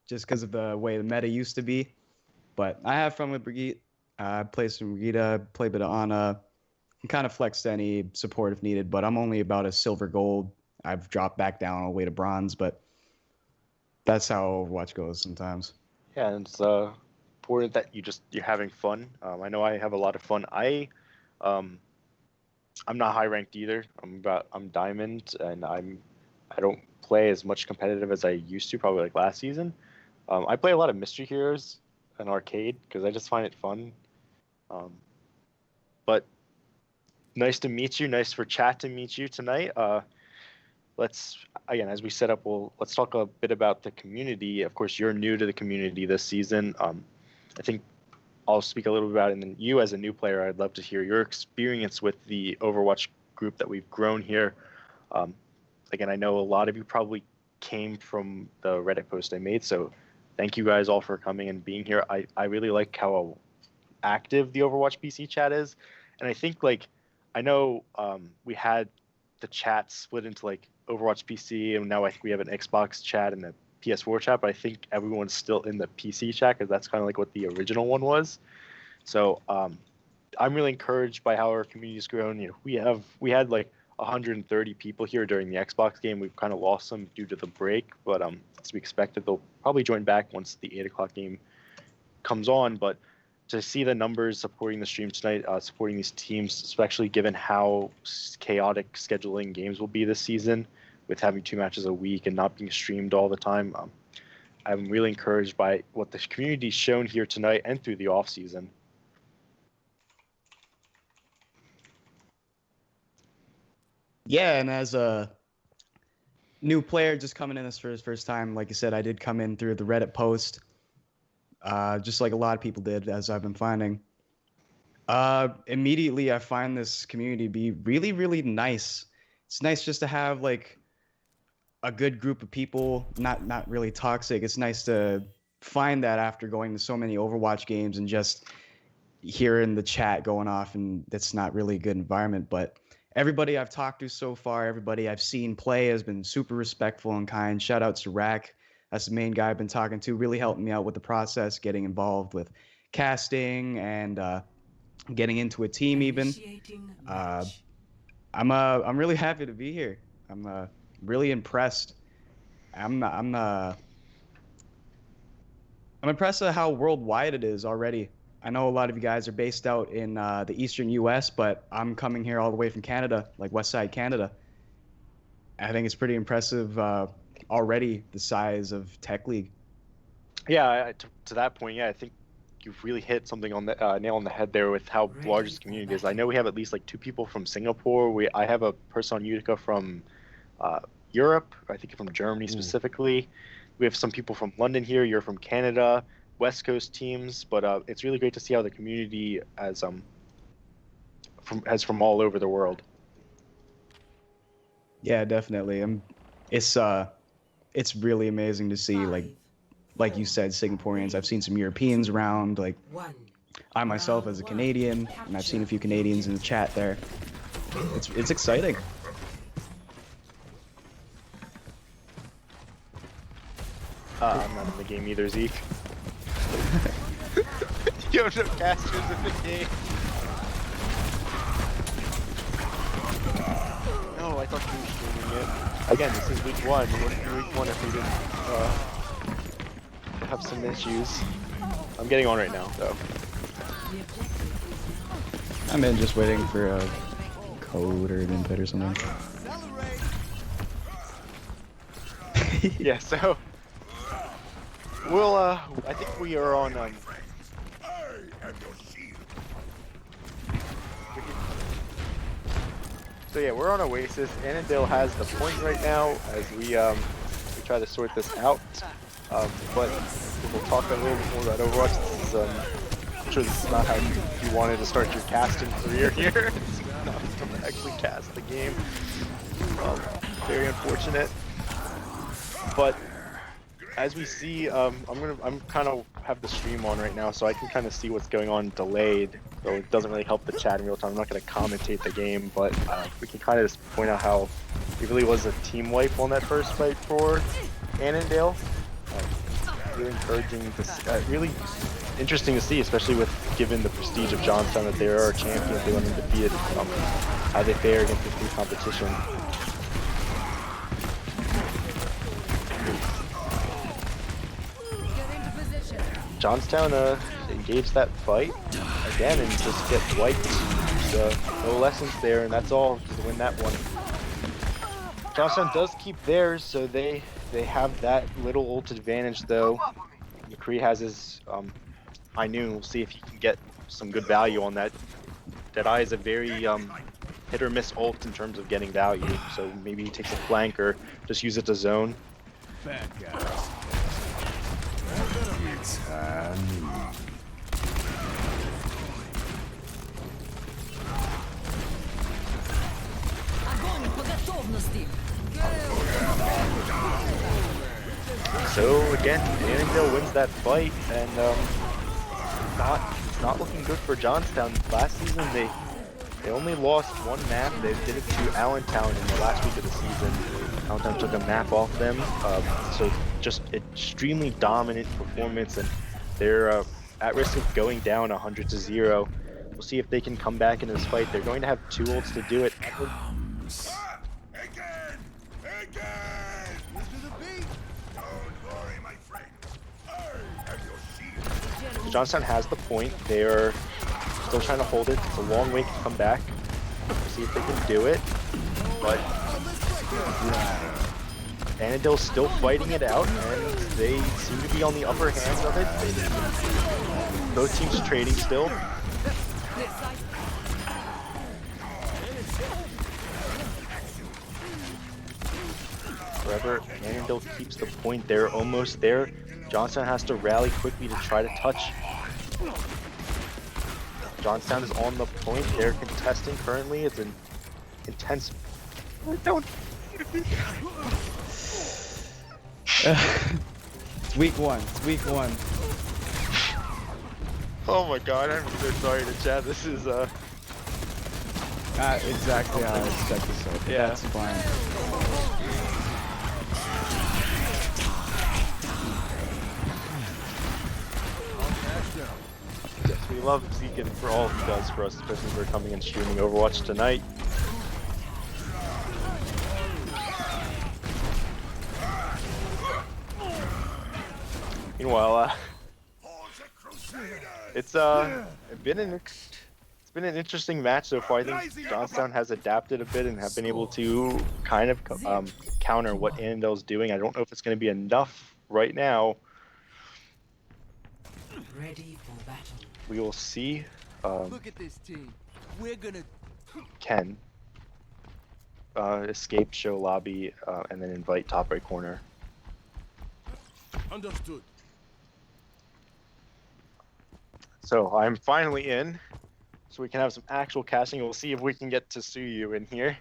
just because of the way the meta used to be. But I have fun with Brigitte. I play some Brigitte, play a bit of Ana. Can kind of flex to any support if needed, but I'm only about a silver gold. I've dropped back down all the way to bronze, but that's how Overwatch goes sometimes. Yeah, and it's important that you're having fun. I know I have a lot of fun. I'm not high ranked either. I'm diamond, and I don't play as much competitive as I used to, probably like last season. I play a lot of mystery heroes and arcade because I just find it fun. But nice to meet you. Nice for chat to meet you tonight. Let's again, as we set up, let's talk a bit about the community. Of course, you're new to the community this season. I think I'll speak a little bit about it, and then you as a new player, I'd love to hear your experience with the Overwatch group that we've grown here. Again, I know a lot of you probably came from the Reddit post I made, so thank you guys all for coming and being here. I really like how active the Overwatch PC chat is, and I think like I know we had the chat split into like Overwatch PC, and now I think we have an Xbox chat and a PS4 chat. But I think everyone's still in the PC chat because that's kind of like what the original one was. So I'm really encouraged by how our community's grown. You know, we had like 130 people here during the Xbox game. We've kind of lost some due to the break, but as we expected, they'll probably join back once the 8 o'clock game comes on. But to see the numbers supporting the stream tonight, supporting these teams, especially given how chaotic scheduling games will be this season, with having 2 matches a week and not being streamed all the time, I'm really encouraged by what the community's shown here tonight and through the off season. Yeah, and as a new player just coming in this for his first time, like I said, I did come in through the Reddit post, just like a lot of people did, as I've been finding. Immediately, I find this community to be really, really nice. It's nice just to have like a good group of people, not really toxic. It's nice to find that after going to so many Overwatch games and just hearing the chat going off, and that's not really a good environment. But everybody I've talked to so far, everybody I've seen play has been super respectful and kind. Shout out to Rack. That's the main guy I've been talking to, really helping me out with the process, getting involved with casting and getting into a team even. I'm really happy to be here. I'm really impressed. I'm impressed at how worldwide it is already. I know a lot of you guys are based out in the eastern U.S., but I'm coming here all the way from Canada, like West Side Canada. I think it's pretty impressive already, the size of Tech League. Yeah, to that point, yeah, I think you've really hit something on the nail on the head there with how large this community is. I know we have at least like 2 people from Singapore. I have a person on Utica from Europe. I think from Germany specifically. We have some people from London here. You're from Canada, West Coast teams. But it's really great to see how the community has from all over the world. Yeah, definitely. It's really amazing to see, like you said, Singaporeans. I've seen some Europeans around. Like I myself as a Canadian, and I've seen a few Canadians in the chat there. It's exciting. I'm not in the game either, Zeke. You have no casters in the game. No, I thought you were streaming it. Again, this is week 1. What if week 1 if we didn't have some issues? I'm getting on right now, though. I'm in just waiting for a code or an input or something. Yeah, so we'll I think we are on so yeah, we're on Oasis. Annandale has the point right now as we try to sort this out. But we'll talk a little bit more about Overwatch. This is, I'm sure this is not how you wanted to start your casting career here. It's not to actually cast the game. Very unfortunate. But as we see, I'm kind of have the stream on right now, so I can kind of see what's going on delayed. So it doesn't really help the chat in real time. I'm not going to commentate the game, but we can kind of just point out how it really was a team wipe on that first fight for Annandale. Really encouraging, really interesting to see, especially with given the prestige of Johnstown that they are a champion. They went undefeated. How they fare against this new competition. Johnstown engaged that fight again and just get wiped. So no lessons there, and that's all to win that one. Johnstown does keep theirs, so they have that little ult advantage though. McCree has his High Noon. We'll see if he can get some good value on that. Deadeye is a very hit or miss ult in terms of getting value, so maybe he takes a flank or just use it to zone. Bad guys. It's So again, Annandale wins that fight, and it's not looking good for Johnstown. Last season they They only lost one map. They did it to Allentown in the last week of the season. Allentown took a map off them. So just extremely dominant performance, and they're at risk of going down 100-0. We'll see if they can come back in this fight. They're going to have 2 ults to do it. So Johnstown has the point. They're still trying to hold it. It's a long way to come back. We'll see if they can do it. But Annandale's still fighting it out, and they seem to be on the upper hands of it. Both teams trading still. However, Annandale keeps the point. They're almost there. Johnstown has to rally quickly to try to touch. Johnstown is on the point. They're contesting currently. It's an intense. Don't. It's week 1. It's week 1. Oh my god, I'm so sorry to chat. This is Exactly how I expected so. Yeah. That's fine. Yes, we love Zekin for all he does for us, especially for coming and streaming Overwatch tonight. Meanwhile, it's been an interesting match so far. I think Johnstown has adapted a bit and have been able to kind of counter what Annandale's doing. I don't know if it's going to be enough right now. Ready for battle. We will see. Look at this team. We're gonna. Ken escape show lobby and then invite top right corner. Understood. So I'm finally in, so we can have some actual casting. We'll see if we can get to Suyu in here,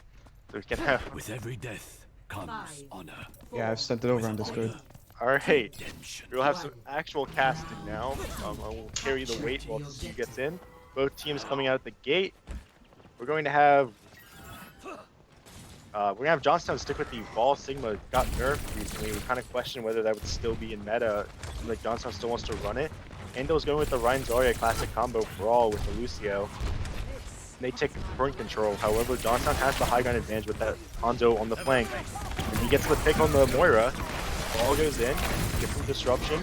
so we can have. With every death comes honor. Yeah, I've sent it over on Discord. All right, we'll have some actual casting now. I will carry the weight while Suyu gets in. Both teams coming out the gate. We're going to have. We're gonna have Johnstown stick with the Vol Sigma. Got nerfed recently. We kind of question whether that would still be in meta. Like Johnstown still wants to run it. Ando's going with the Ryan Zarya classic combo brawl with the Lucio. They take burn control. However, Johnstown has the high ground advantage with that Hanzo on the flank. And he gets the pick on the Moira. Ball goes in, gets some disruption.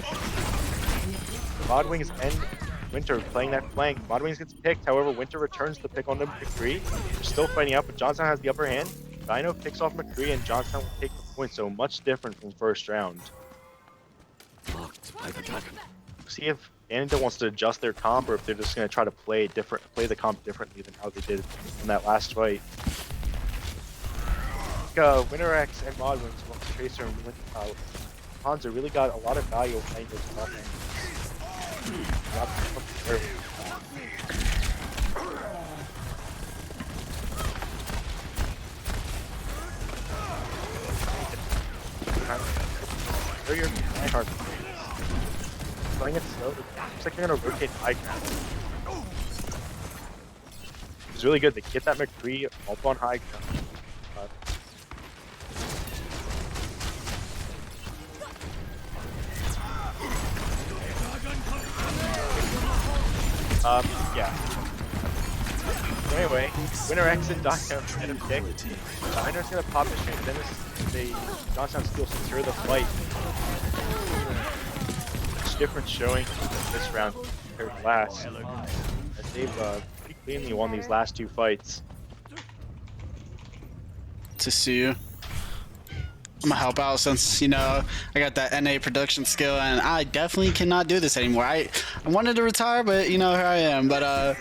Modwings and Winter playing that flank. Modwings gets picked. However, Winter returns the pick on the McCree. They're still fighting out, but Johnstown has the upper hand. Dino picks off McCree, and Johnstown will take the point. So much different from first round. Marked by the dragon. See if Annandale wants to adjust their comp, or if they're just going to try to play the comp differently than how they did in that last fight. I think WinterX and Modwings, Tracer and Hanzo really got a lot of value playing those offense. Playing it slow, looks like they're gonna rotate high ground. It's really good. They get that McCree up on high ground. Yeah. So anyway, WinterX and Dino get him pick. Diner's gonna pop his chain, and then Johnstown still secure the fight. Much different showing this round compared to last, as they've pretty cleanly won these last 2 fights. To see you. I'm gonna help out since, you know, I got that NA production skill and I definitely cannot do this anymore. I wanted to retire, but you know, here I am. But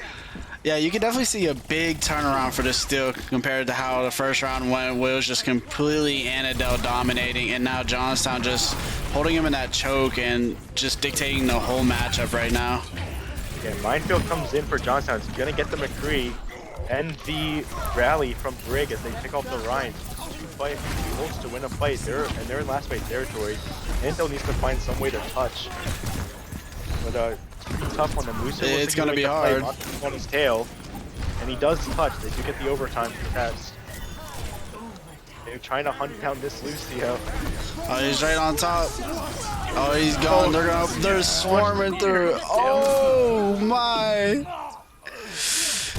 yeah, you can definitely see a big turnaround for this still compared to how the first round went. It was just completely Annandale dominating, and now Johnstown just holding him in that choke and just dictating the whole matchup right now. Yeah, Minefield comes in for Johnstown. He's gonna get the McCree and the rally from Brig as they pick off the Ryan. Fight holds to win a fight. They're in last fight territory. Annandale needs to find some way to touch. But it's pretty tough on the Moose. It's gonna be hard. On his tail. And he does touch. They do get the overtime test. They're trying to hunt down this Lucio. Oh, he's right on top. Oh, he's gone. They're swarming through. Oh my!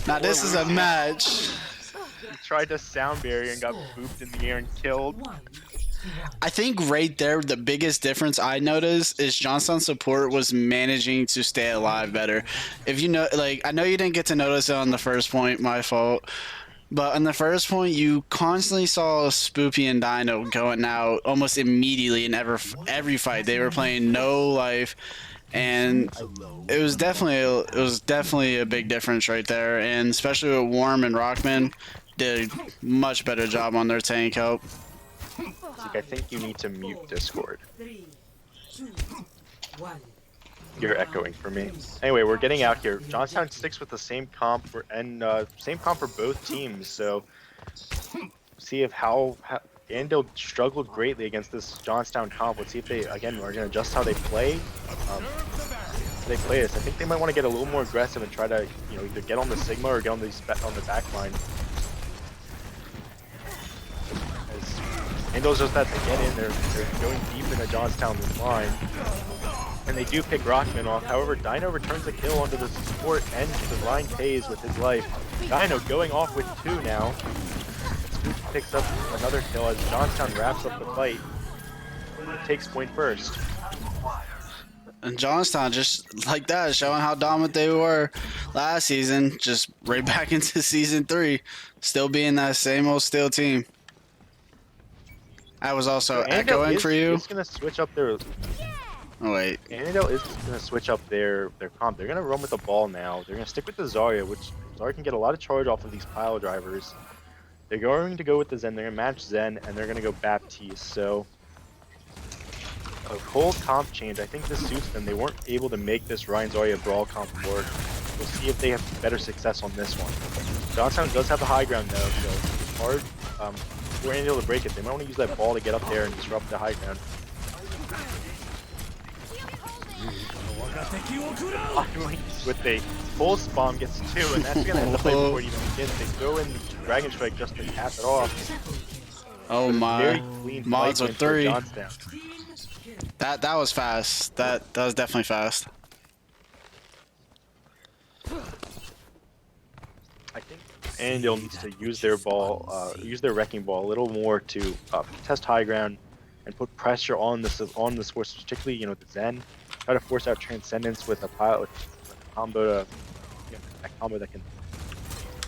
Now this is a match. He tried to sound barrier and got booped in the air and killed. I think right there, the biggest difference I noticed is Johnstown's support was managing to stay alive better. If you know, like, I know you didn't get to notice it on the first point, my fault. But on the first point, you constantly saw Spoopy and Dino going out almost immediately in every fight. They were playing no life, and it was definitely a big difference right there. And especially with Warm and Rockman, did a much better job on their tank help. Like, I think you need to mute Discord. 3, 2, 1. You're echoing for me. Anyway, we're getting out here. Johnstown sticks with the same comp same comp for both teams. So see if how Andale struggled greatly against this Johnstown comp. Let's see if they again are going to adjust how they play. They play this. I think they might want to get a little more aggressive and try to either get on the Sigma or get on the back line. Andale's just that to get in. They're going deep into Johnstown's line. And they do pick Rockman off. However, Dino returns a kill onto the support and the line pays with his life. Dino going off with 2 now. Scoop picks up another kill as Johnstown wraps up the fight. Takes point first. And Johnstown, just like that, showing how dominant they were last season, just right back into season 3, still being that same old steel team. I was also echoing for you. It's gonna switch up their. Oh wait. Andale is gonna switch up their comp. They're gonna run with the ball now. They're gonna stick with the Zarya, which Zarya can get a lot of charge off of these pile drivers. They're going to go with the Zen. They're gonna match Zen, and they're gonna go Baptiste. So a whole comp change. I think this suits them. They weren't able to make this Ryan Zarya brawl comp work. We'll see if they have better success on this one. Johnstown does have the high ground though, so it's hard for Andale to break it. They might want to use that ball to get up there and disrupt the high ground. With a full spawn gets 2, and that's gonna end the fight before it even begins. They throw in Dragon Strike just to cap it off. Oh my! Mods Fight with 3. Johnstown. That was fast. That was definitely fast. I think Andale needs to use their ball, use their wrecking ball a little more to test high ground and put pressure on the force, particularly the Zen. Try to force out Transcendence with a pilot, with a combo to that combo that can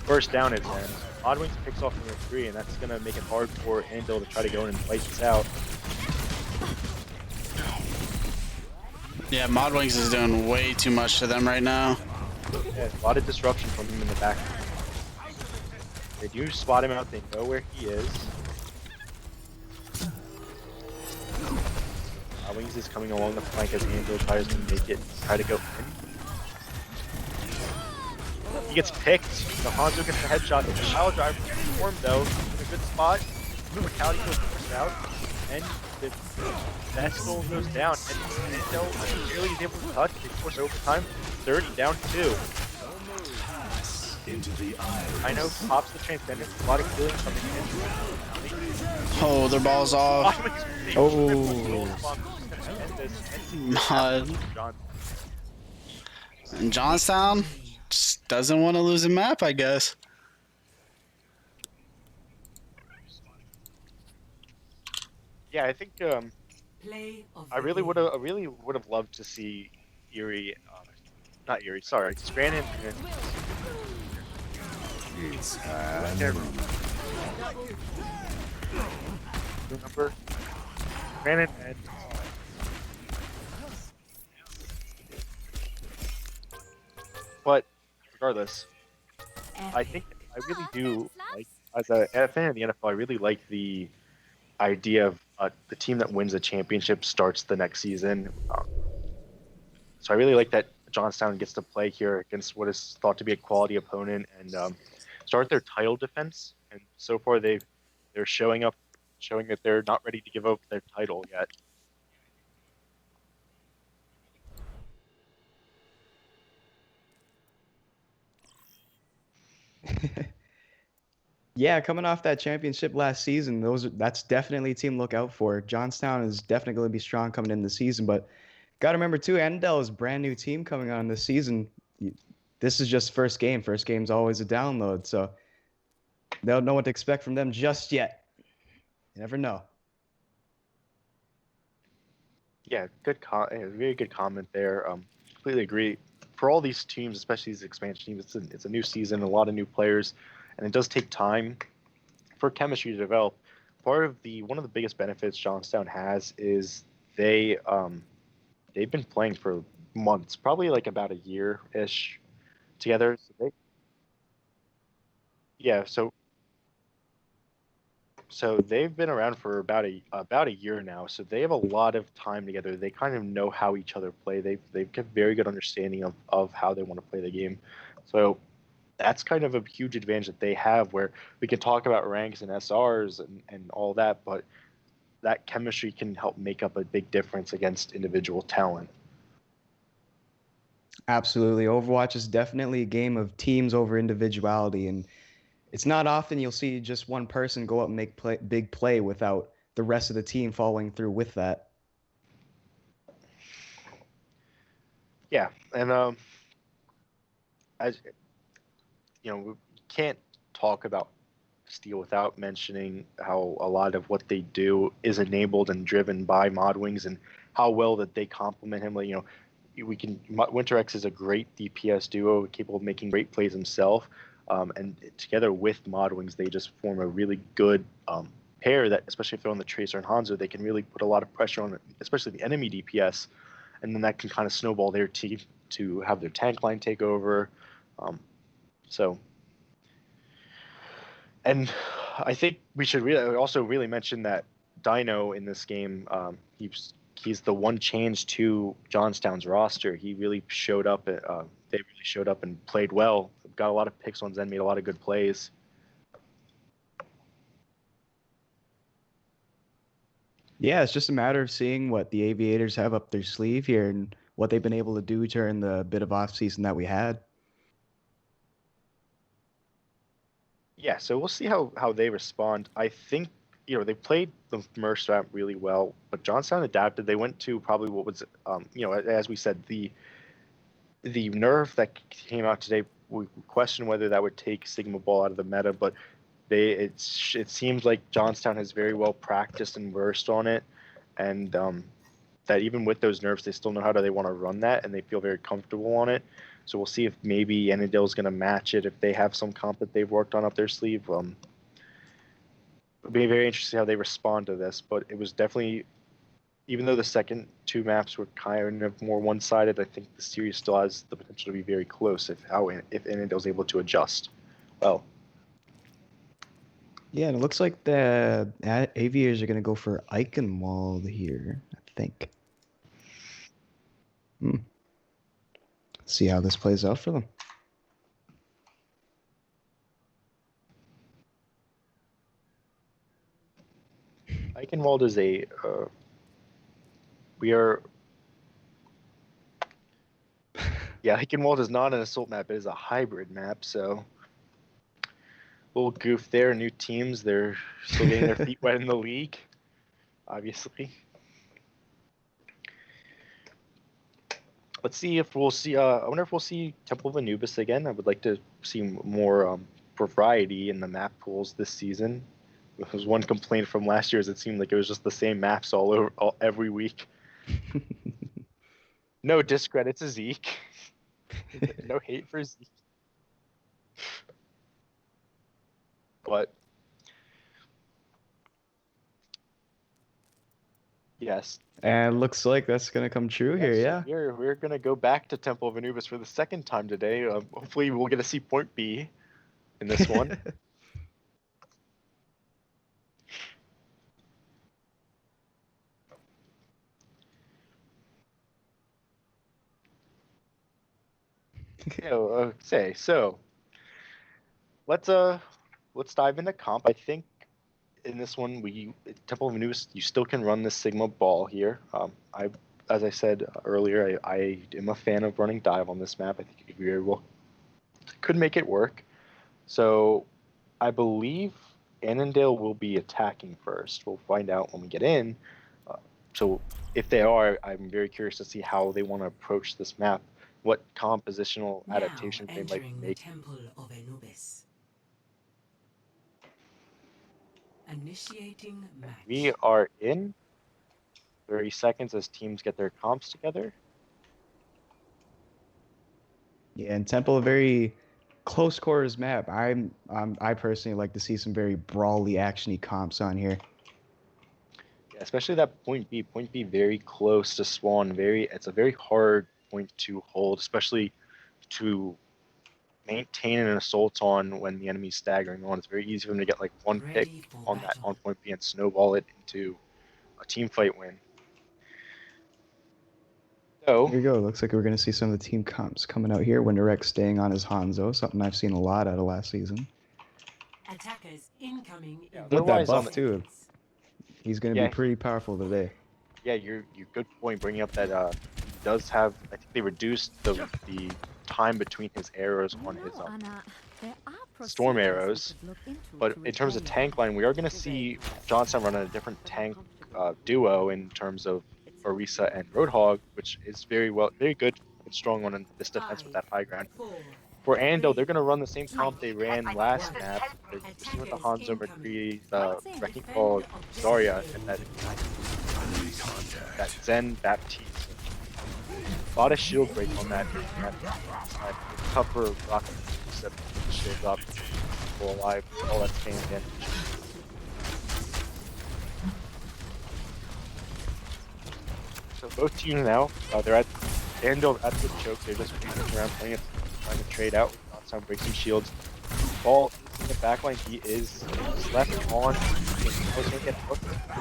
burst down its Zen. Oddwings picks off number 3, and that's gonna make it hard for Andale to try to go in and fight this out. Yeah, Modwings is doing way too much to them right now. Yeah, a lot of disruption from him in the back. They do spot him out. They know where he is. Wings is coming along the flank as Andale tries to try to go in. He gets picked. The Hanzo gets the headshot. It's a pile driver form though. In a good spot. Mortality goes pushed out. And the Vestal goes down. And Andale barely is able to touch. They force overtime. 30 down 2. I know pops the Transcendence. A lot of killing coming in. Oh, their ball's off. Oh. Mod. And Johnstown just doesn't want to lose a map, I guess. Yeah, I think I really would have loved to see Erie, not Erie, sorry, Scranton. Remember, Scranton and. But regardless, I think I really do like, as a fan of the NFL, I really like the idea of the team that wins the championship starts the next season. So I really like that Johnstown gets to play here against what is thought to be a quality opponent and start their title defense. And so far they're showing that they're not ready to give up their title yet. Yeah, coming off that championship last season, that's definitely a team to look out for. Johnstown is definitely going to be strong coming in the season, but got to remember too, Endell is a brand new team coming on this season. This is just first game. First game's always a download, so they don't know what to expect from them just yet. You never know. Yeah, very good comment there. Completely agree. For all these teams, especially these expansion teams, it's a new season, a lot of new players, and it does take time for chemistry to develop. One of the biggest benefits Johnstown has is they've been playing for months, probably like about a year ish together. Yeah, so they've been around for about a year now. So they have a lot of time together. They kind of know how each other play. They've got very good understanding of how they want to play the game. So that's kind of a huge advantage that they have, where we can talk about ranks and SRs and all that, but that chemistry can help make up a big difference against individual talent. Absolutely. Overwatch is definitely a game of teams over individuality, and it's not often you'll see just one person go up and make big play without the rest of the team following through with that. Yeah, and as we can't talk about Steel without mentioning how a lot of what they do is enabled and driven by Modwings, and how well that they complement him. Like, Winter X is a great DPS duo, capable of making great plays himself, and together with Modwings, they just form a really good pair. That, especially if they're on the Tracer and Hanzo, they can really put a lot of pressure on, especially the enemy DPS, and then that can kind of snowball their team to have their tank line take over. So, and I think we should also really mention that Dino in this game, he's the one change to Johnstown's roster. He really showed up. They really showed up and played well. Got a lot of picks on Zen, made a lot of good plays. Yeah, it's just a matter of seeing what the Aviators have up their sleeve here and what they've been able to do during the bit of off season that we had. Yeah, so we'll see how they respond. I think they played the Merc strat really well, but Johnstown adapted. They went to probably what was as we said, the nerf that came out today. We question whether that would take Sigma Ball out of the meta, but it seems like Johnstown has very well practiced and versed on it, and that even with those nerfs, they still know how they want to run that, and they feel very comfortable on it. So we'll see if maybe Enidil is going to match it if they have some comp that they've worked on up their sleeve. It'll be very interesting how they respond to this, but it was definitely, even though the second two maps were kind of more one-sided, I think the series still has the potential to be very close if Enidil is able to adjust well. Yeah, and it looks like the Aviators are going to go for Eichenwald here, I think. See how this plays out for them. Eichenwald is Eichenwald is not an assault map, it is a hybrid map, so little goof there. New teams, they're still getting their feet wet in the league, obviously. Let's see if we'll see. I wonder if we'll see Temple of Anubis again. I would like to see more variety in the map pools this season. There was one complaint from last year, is it seemed like it was just the same maps every week. No discredit to Zeke. No hate for Zeke. But yes. And looks like that's going to come true here, yeah. We're going to go back to Temple of Anubis for the second time today. Hopefully we'll get to see Point B in this one. So let's dive into comp. I think in this one, Temple of Anubis, you still can run the Sigma Ball here. As I said earlier, I am a fan of running dive on this map. I think it very well could make it work. So I believe Annandale will be attacking first. We'll find out when we get in. So if they are, I'm very curious to see how they want to approach this map, what compositional Now adaptations they might entering the make. temple of Anubis. Initiating match. We are in 30 seconds as teams get their comps together. Yeah, and Temple a very close quarters map. I personally like to see some very brawly, actiony comps on here. Yeah, especially that point B. Point B very close to spawn. It's a very hard point to hold, especially to maintain an assault on when the enemy's staggering on. It's very easy for them to get like one pick Ready for on that battle. on point B and snowball it into a team fight win. So Here we go. Looks like we're going to see some of the team comps coming out here. Winterrex staying on his Hanzo, something I've seen a lot out of last season. Attackers incoming. Yeah, in With that 5 buff, on the- too. He's going to Yeah. be pretty powerful today. yeah, you're good point bringing up that he does have. I think they reduced the time between his arrows on his storm arrows. But in terms of tank line, we are going to see Johnson run a different tank duo in terms of Orisa and Roadhog, which is very good and strong on this defense with that high ground. For Ando, they're going to run the same comp they ran last map. They're sticking with the Hanzo McCree, the Wrecking Ball Zarya, and that Zen Baptiste. A lot of shield break on that side. It's tough for Rocket to set the shield up, go alive, all that same damage. So both teams now, they're at Ando at the choke. They're just moving around playing it, trying to trade out. Johnstown breaks some shields. Ball in the backline. He is left on.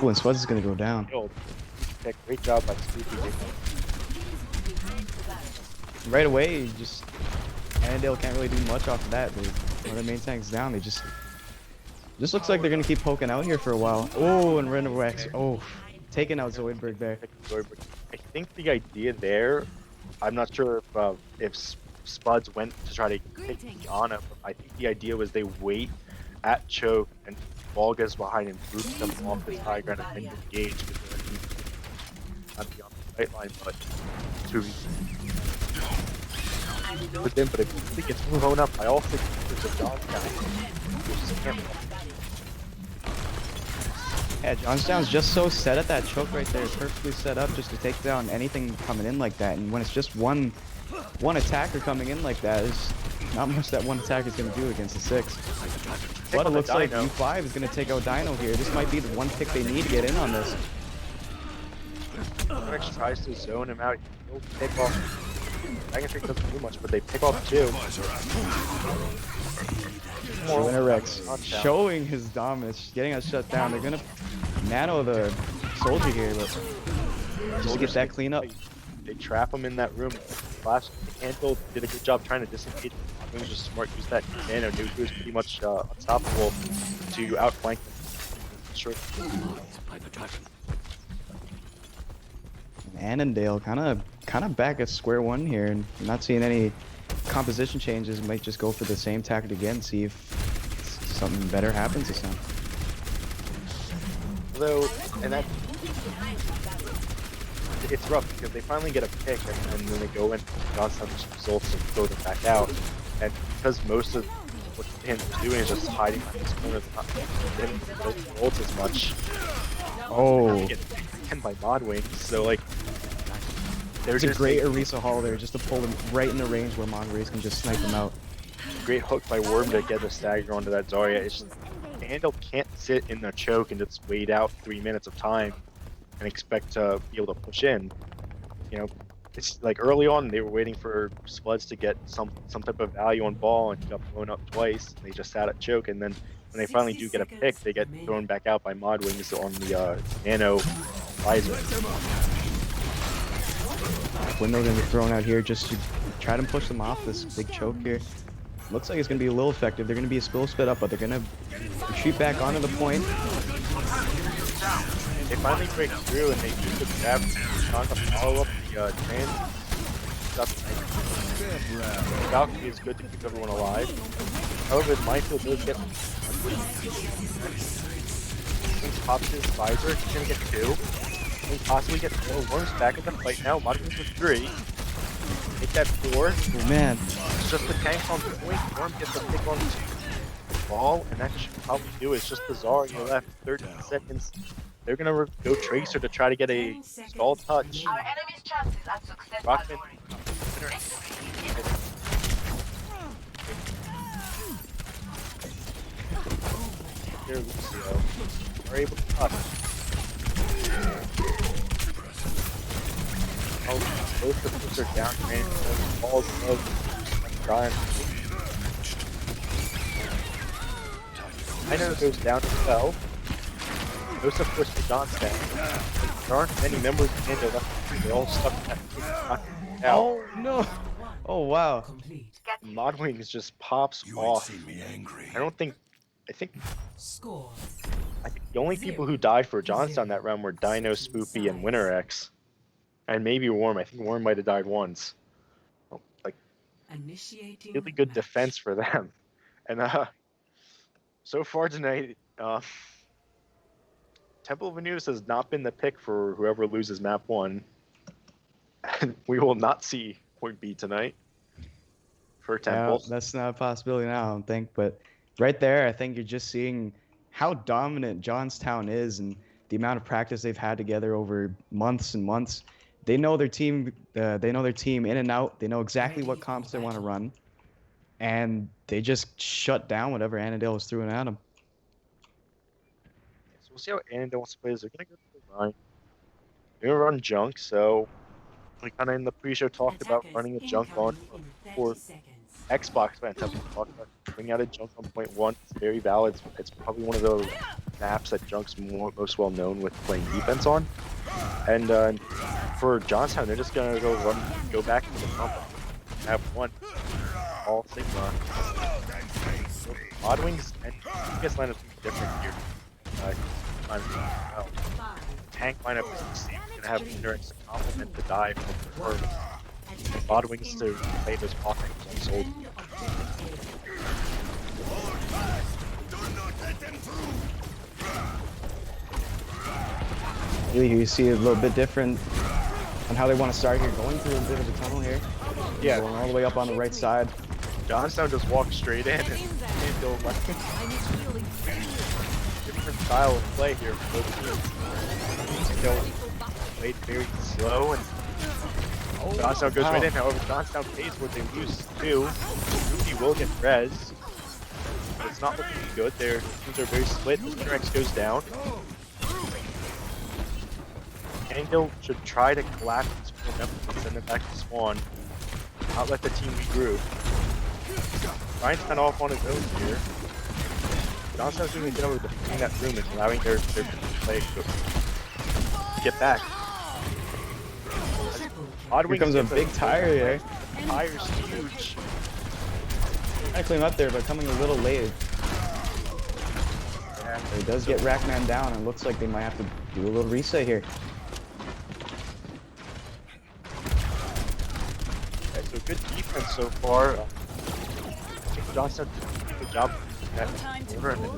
Ooh, and Spuds is going to go down. Great job by Spooky. Right away, Annandale can't really do much off of that. One of their main tanks down. They just looks like they're going to keep poking out here for a while. Oh, and Winterrex. Oh, taking out Zoidberg there. I think the idea there, I'm not sure if Spuds went to try to take Diana, but I think the idea was they wait at choke and Ball gets behind and boosts them off this high ground and then engage on the right line, but with them. But if it gets blown up by all 6 members of Johnstown, Yeah, Johnstown's just so set at that choke right there. It's perfectly set up just to take down anything coming in like that. And when it's just one attacker coming in like that, there's not much that one attacker is going to do against a 6. But it looks like U5 is going to take out Dino here. This might be the one pick they need to get in on this. Rex tries to zone him out. He'll pick off. Dragon Trick doesn't do much, but they pick off 2. Winterrex showing his dominance, getting us shut down. They're going to nano the soldier here, but just get that clean up. They trap him in that room. Last Handle did a good job trying to disengage. He was just smart. Use that nano. Nuke was pretty much unstoppable to outflank them. Sure. Annandale kind of back at square one here, and not seeing any composition changes. Might just go for the same tactic again, see if something better happens this time. Although, and that it's rough because they finally get a pick and then they go in Johnstown results and throw them back out. And because most of what the Panthers are doing is just hiding on this corner, not getting the ults as much. Oh, Get picked by Modwing, so like there's a great Orisa haul there just to pull them right in the range where Monrays can just snipe them out. Great hook by Worm to get the stagger onto that Zarya. It's just Handle can't sit in the choke and just wait out 3 minutes of time and expect to be able to push in. You know, it's like early on they were waiting for Spuds to get some type of value on Ball, and he got blown up twice. They just sat at choke, and then when they finally do get a pick, they get thrown back out by Modwings on the Nano visor. Window gonna be thrown out here just to try to push them off this big choke here. Looks like it's gonna be a little effective. They're gonna be a spill spit up, but they're gonna retreat back onto the point. They finally break through and they use the grab to follow up the trans stuff. Valkyrie is good to keep everyone alive. However, the minefield does get pops his visor. He's gonna get 2. He possibly get 4. Worm's back in the fight now. Modwings with 3. Take that 4. Oh, man. It's just the tanks on point. Worm gets a pick on ball, and that should probably do it. It's just the Zarya left. 13 seconds. They're gonna go Tracer to try to get a stall touch. Our enemy's chances at success Rockman. There, Lucio. Are able to touch. Oh, both the flips are down, man. Balls of Brian. I know it goes down as well. Those of course the Johnstown. There aren't many members of Nando left. They're all stuck in that out. Oh, no. Oh, wow. Complete. Modwings just pops off. I think Score. the only people who died for Johnstown that round were Dino, Spoopy, and WinterX. And maybe Worm. I think Worm might have died once. Like, Initiating really good match. defense for them. And so far tonight, Temple of Anubis has not been the pick for whoever loses map 1. We will not see point B tonight for Temple. Yeah, that's not a possibility now, I don't think. But right there, I think you're just seeing how dominant Johnstown is and the amount of practice they've had together over months and months. They know their team. They know their team in and out. They know exactly what comps they want to run, and they just shut down whatever Annandale was throwing at them. So we'll see how Annandale wants to play this. They're gonna go to the line. They're gonna run junk. So we kind of in the pre-show talked about running a junk on for Xbox fans. Have talked about bringing out a junk on point 1. It's very valid. It's probably one of those maps that junk's most well known with playing defense on. And for Johnstown, they're just gonna go back to the pump. Have 1 all Sigma. Oddwings and guess lineup is different here. Tank lineup is the same. It's gonna have Winterx to complement the dive for Oddwings to play those offense on Soul. You see a little bit different on how they want to start here, going through a bit of a tunnel here. Yeah, Going all the way up on the right side. Johnstown just walked straight in and go left. Different style of play here for both teams. Played very slow, and Johnstown goes right in. However, Johnstown pays what they lose too. Ruby will get res. It's not looking good. Their teams are very split. Winterx goes down. Annandale should try to collapse this and send it back to Spawn. Not let the team regroup. Ryan's kind of off on his own here. Johnstown's doing a good job of defending that room and allowing their play to get back. Here comes a big tire here. Tire's huge. I clean up there, but coming a little late. Yeah. It does get Rackman down, and looks like they might have to do a little reset here. Okay, so good defense so far. I think Johnstown did a good job of that over, and then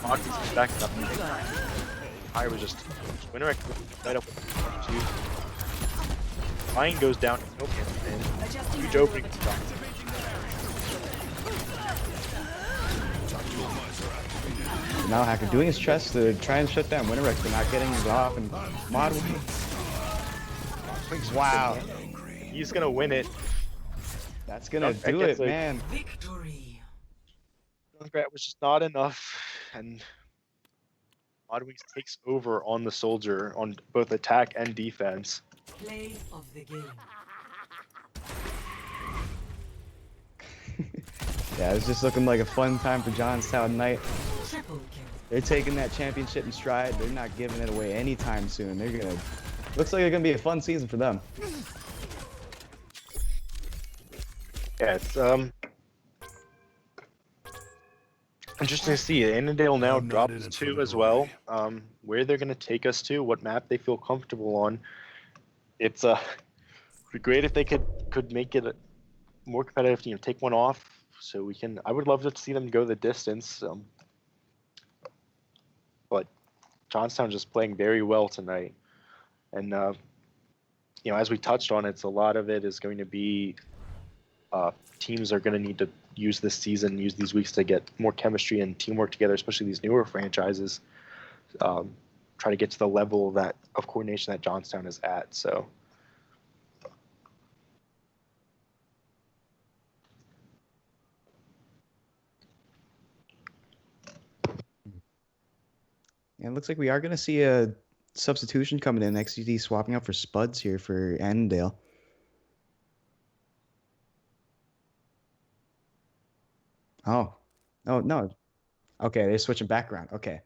Hawkins is backing up. Tire was just Winterx right up with 2. Lion goes down to no pin, and huge opening for Johnstown. Now Hacker doing his chest to try and shut down Winterx, but not getting his off, and Modwing. Wow. He's gonna win it. That's gonna That do gets it, a- man. Victory. Junkrat was just not enough, and Modwings takes over on the soldier on both attack and defense. Play of the game. Yeah, it's just looking like a fun time for Johnstown tonight. Triple kill. They're taking that championship in stride. They're not giving it away anytime soon. They're gonna. Looks like it's gonna be a fun season for them. Yeah, it's interesting to see. Annandale now drops 2 as well. Where they're gonna take us to, what map they feel comfortable on. It's be great if they could make it more competitive. You know, take one off so we can. I would love to see them go the distance. But Johnstown just playing very well tonight, and as we touched on, it's a lot of it is going to be teams are going to need to use this season, use these weeks to get more chemistry and teamwork together, especially these newer franchises. Try to get to the level of coordination that Johnstown is at. So. And it looks like we are going to see a substitution coming in. XCD swapping out for Spuds here for Annandale. Oh. Oh, no. Okay, they're switching background. Okay.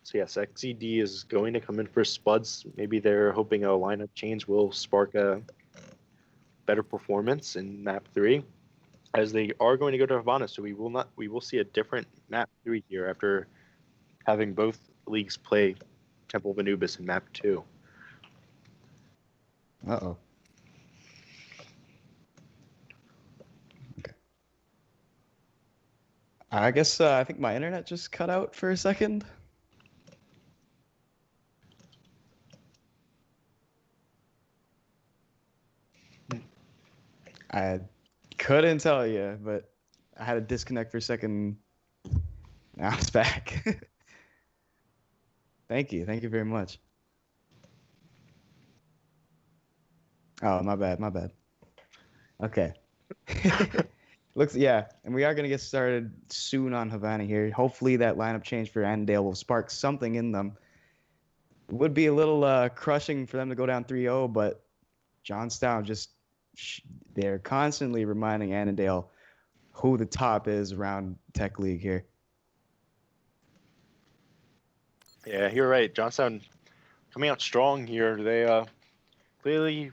So yes, XCD is going to come in for Spuds. Maybe they're hoping a lineup change will spark a better performance in map 3, as they are going to go to Havana. So we will see a different map 3 here after having both leagues play Temple of Anubis in map 2. Uh-oh. Okay. I guess I think my internet just cut out for a second. I couldn't tell you, but I had to disconnect for a second. Now it's back. Thank you. Thank you very much. Oh, my bad. My bad. Okay. Yeah, and we are going to get started soon on Havana here. Hopefully that lineup change for Annandale will spark something in them. It would be a little crushing for them to go down 3-0, but Johnstown they're constantly reminding Annandale who the top is around Tech League here. Yeah, you're right. Johnstown coming out strong here. They clearly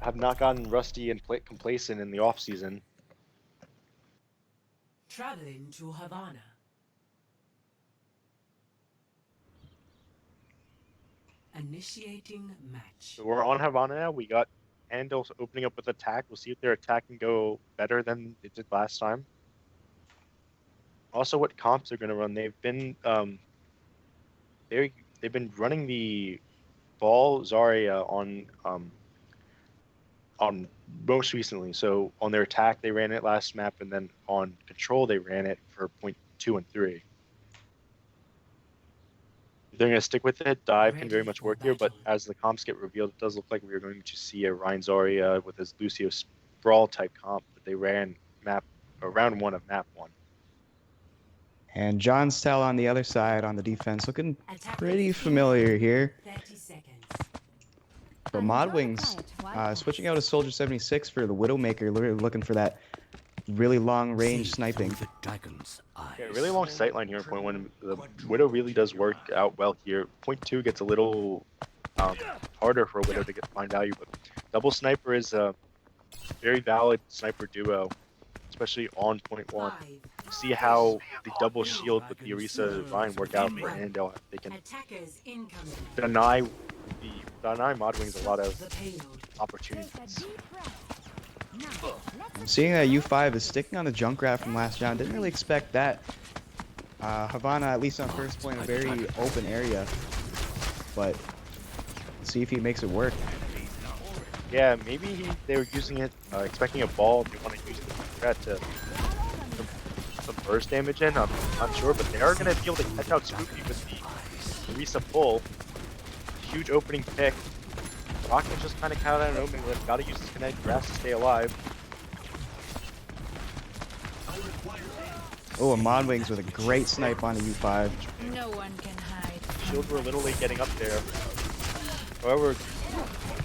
have not gotten rusty and complacent in the offseason. Traveling to Havana. Initiating match. So we're on Havana now. We got Annandale opening up with attack. We'll see if their attack can go better than it did last time. Also, what comps they're going to run. They've been they've been running the ball Zarya on most recently. So on their attack, they ran it last map, and then on control, they ran it for point 2 and 3. They're going to stick with it. Dive can very much work here, but as the comps get revealed, it does look like we're going to see a Ryan Zarya with his Lucio Sprawl type comp that they ran round 1 of map 1. And Johnstown on the other side on the defense, looking pretty familiar here. 30 seconds. But Modwings switching out a Soldier 76 for the Widowmaker, looking for that really long range sniping. Yeah, really long sightline here in point 1. The Widow really does work out well here. Point 2 gets a little harder for a Widow to find value, but double sniper is a very valid sniper duo, especially on point 1. See how the double shield with the Orisa Ryan work out for Annandale. They can deny Modwings a lot of opportunities. I'm seeing that U5 is sticking on the Junkrat from last round. Didn't really expect that. Havana, at least on first point, a very open area. But let's see if he makes it work. Yeah, maybe they were using it, expecting a ball. They want to use the Junkrat to some burst damage in. I'm not sure, but they are going to be able to catch out Spoopy with the Orisa pull. Huge opening pick. Rocket just kind of caught out an opening. They've got to use his kinetic grass to stay alive. Oh, a Modwings with a great snipe on the U5. No one can hide. Shields were a little late getting up there. However,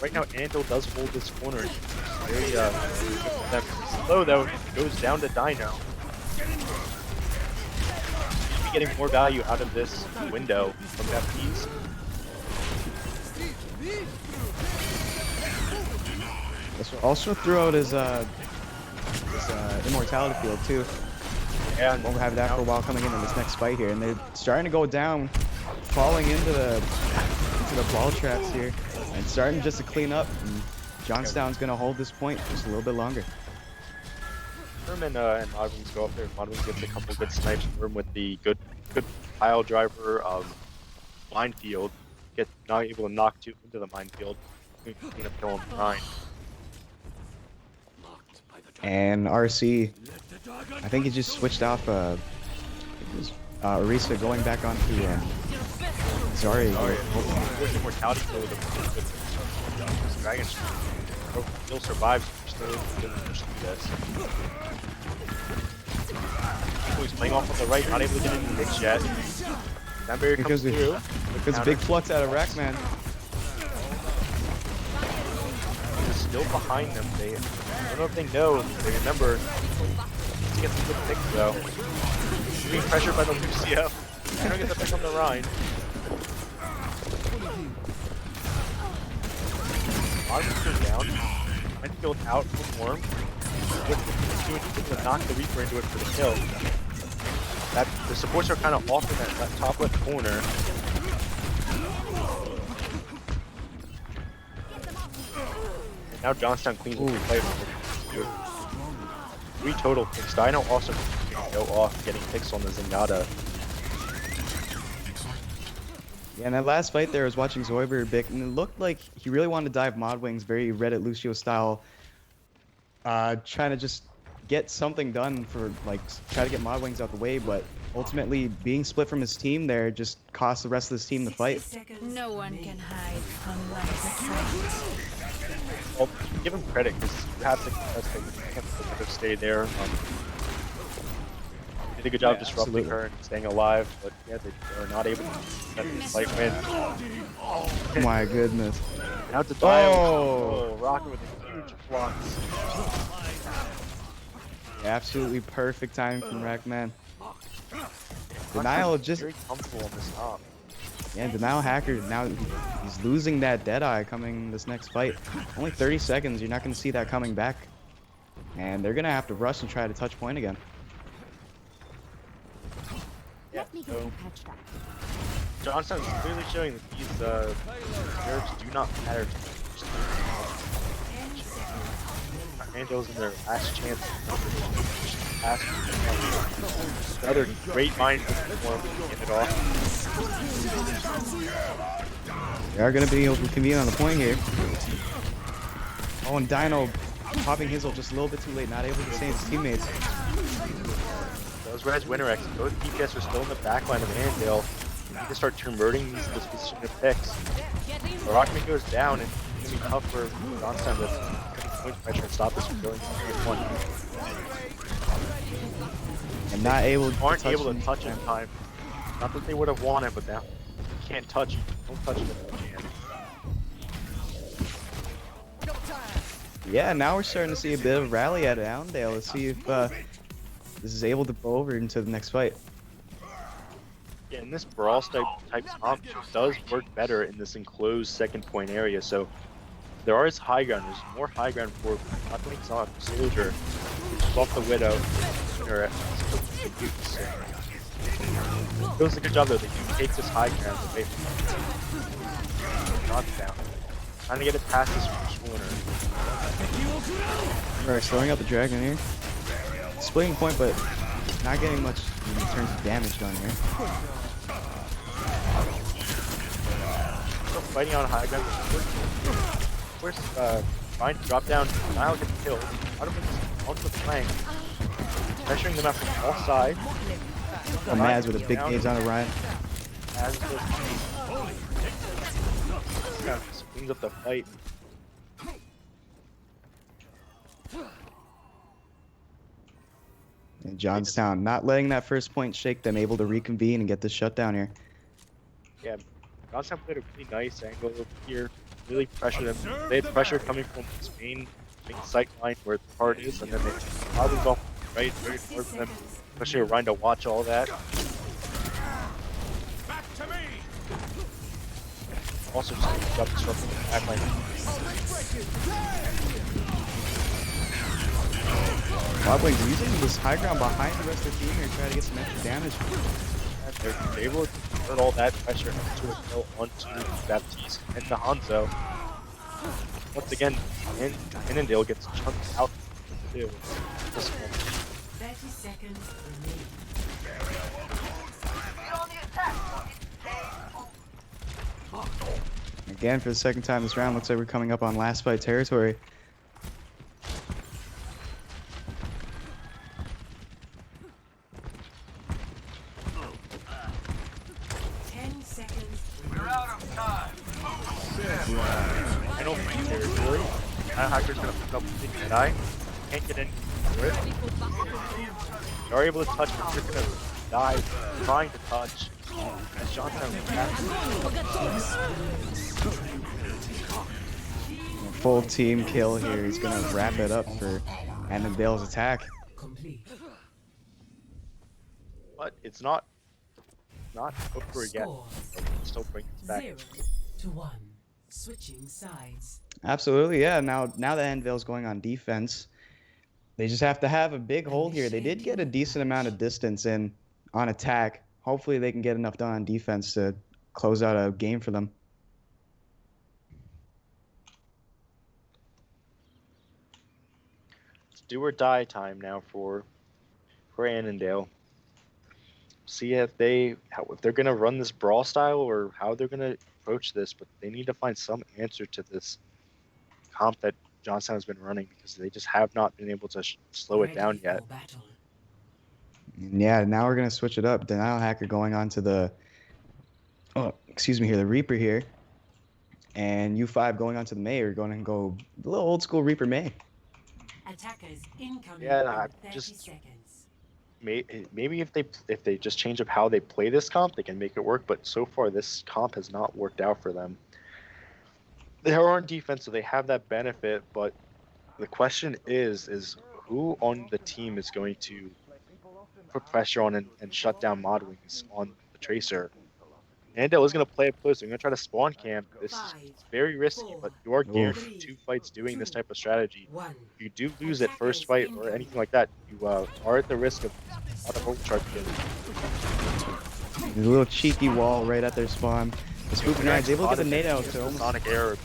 right now Annandale does hold this corner. Very slow though. It goes down to Dino. Should be getting more value out of this window from that piece. This will also throw out his immortality field too. Yeah, Won't have that for a while coming into this next fight here, and they're starting to go down, falling into the ball traps here, and starting just to clean up. And Johnstown's gonna hold this point just a little bit longer. Worm and Modwings go up there. Modwings gets a couple good snipes. Worm with the good pile driver minefield. Get not able to knock two into the minefield. Clean up kill him behind. And RC, I think he just switched off. Orisa going back onto Zari. There's immortality kill with the dragon. Still survives. Still this. He's playing off on the right, not able to get any hits yet. That barrier comes through. Because big flux out of Rackman. He's still behind them. I don't know if they know. They remember to get some good picks though. He's being pressured by the Lucio. They don't get the pick on the Rhine. Modwings goes down. Minefield out from Worm. To knock the Reaper into it for the kill. The supports are kind of off in that top left corner. And now Johnstown cleans up the play. 3 total picks. Dino also go off getting picks on the Zenyatta. Yeah, in that last fight there, I was watching Zoiber a bit, and it looked like he really wanted to dive Modwings, very Reddit Lucio style, trying to just get something done for, like, try to get Modwings out the way, but ultimately being split from his team there just cost the rest of his team the fight. No one can hide from line of sight. Well, give him credit because you have to have to stay there. Did a good job disrupting her and staying alive, but yeah, they are not able to let this fight win. My goodness. Now to die. Oh, Rocket with a huge flux. Absolutely perfect timing from Rackman. Denial just very comfortable on this top. Yeah, Denial Hacker now he's losing that Deadeye coming this next fight. Only 30 seconds, you're not gonna see that coming back. And they're gonna have to rush and try to touch point again. Yeah, so Johnstown is clearly showing that these nerves do not matter. Angels in their last chance. Another great mind form to get it off. They are going to be able to convene on the point here. Oh, and Dino popping his ult just a little bit too late, not able to save his teammates. Those Res Winter X, both DPS are still in the backline of Andale. You need to start converting these position of picks. The Rockman goes down, and it's going to be tough for Johnstown to point pressure and stop this from going to 1. And not able to aren't touch able to him. touch in time. Not that they would have wanted, but now you can't touch it. Don't touch it if you can. Yeah, now we're starting to see a bit of rally at Allendale. Let's see if this is able to go over into the next fight. Yeah, and this brawl type comp does work better in this enclosed second point area. So there are high ground. There's more high ground for not only Exotic Soldier, off the Widow. Or does a good job though. They do take this high ground away from down. Trying to get it past this first corner. Alright, slowing out the dragon here. Splitting point, but not getting much in terms of damage done here. Still fighting on high ground. First, trying to drop down. Nile gets killed. Onto the flank. Pressuring them out from all sides. Oh, Maz with a big gaze on Orion. Maz just cleans up the fight. And Johnstown not letting that first point shake them, able to reconvene and get this shutdown here. Yeah, Johnstown played a really nice angle over here. Really pressured them. They had pressure coming from this main sight line where the card is, and then they probably go right, very hard for them, especially Orion to watch all that. also just got disrupted in the backline. Wildwings using this high ground behind the rest of the team here, trying to get some extra damage. And they're able to convert all that pressure into a kill onto Baptiste and the Hanzo. Once again, Annandale gets chunked out of the field. 30 seconds remaining. Again, for the second time this round, looks like we're coming up on last fight territory. I don't think territory. Hacker's gonna pick up the Jedi. Can't get in for it. They're able to touch, but they're gonna die trying to touch. As Johnstown Full team kill here. He's gonna wrap it up for Annandale's attack. Complete. but it's not over yet. Score Still brings us back. 0-1. Switching sides. Absolutely, yeah. Now that Anvil's going on defense, they just have to have a big hold here. They did get a decent amount of distance in on attack. Hopefully they can get enough done on defense to close out a game for them. It's do or die time now for Annandale. See if they're gonna run this brawl style or how they're gonna approach this, but they need to find some answer to this comp that Johnstown has been running because they just have not been able to slow it down yet. Yeah, now we're gonna switch it up. Denial Hacker going on to the, the Reaper here, and U5 going on to the May. We're going to go a little old school Reaper May. Attackers incoming. Yeah, in 30 just seconds. maybe if they just change up how they play this comp, they can make it work. But so far, this comp has not worked out for them. They are on defense, so they have that benefit. But the question is who on the team is going to put pressure on and shut down Modwings on the Tracer? Annandale is going to play it close. They're going to try to spawn camp. This is very risky, but you are guaranteed 2 fights doing this type of strategy. If you do lose at first fight or anything like that, you are at the risk of a lot of overcharge killing. There's a little cheeky wall right at their spawn. The Spook Knight's able to get the nade out to almost... Sonic error.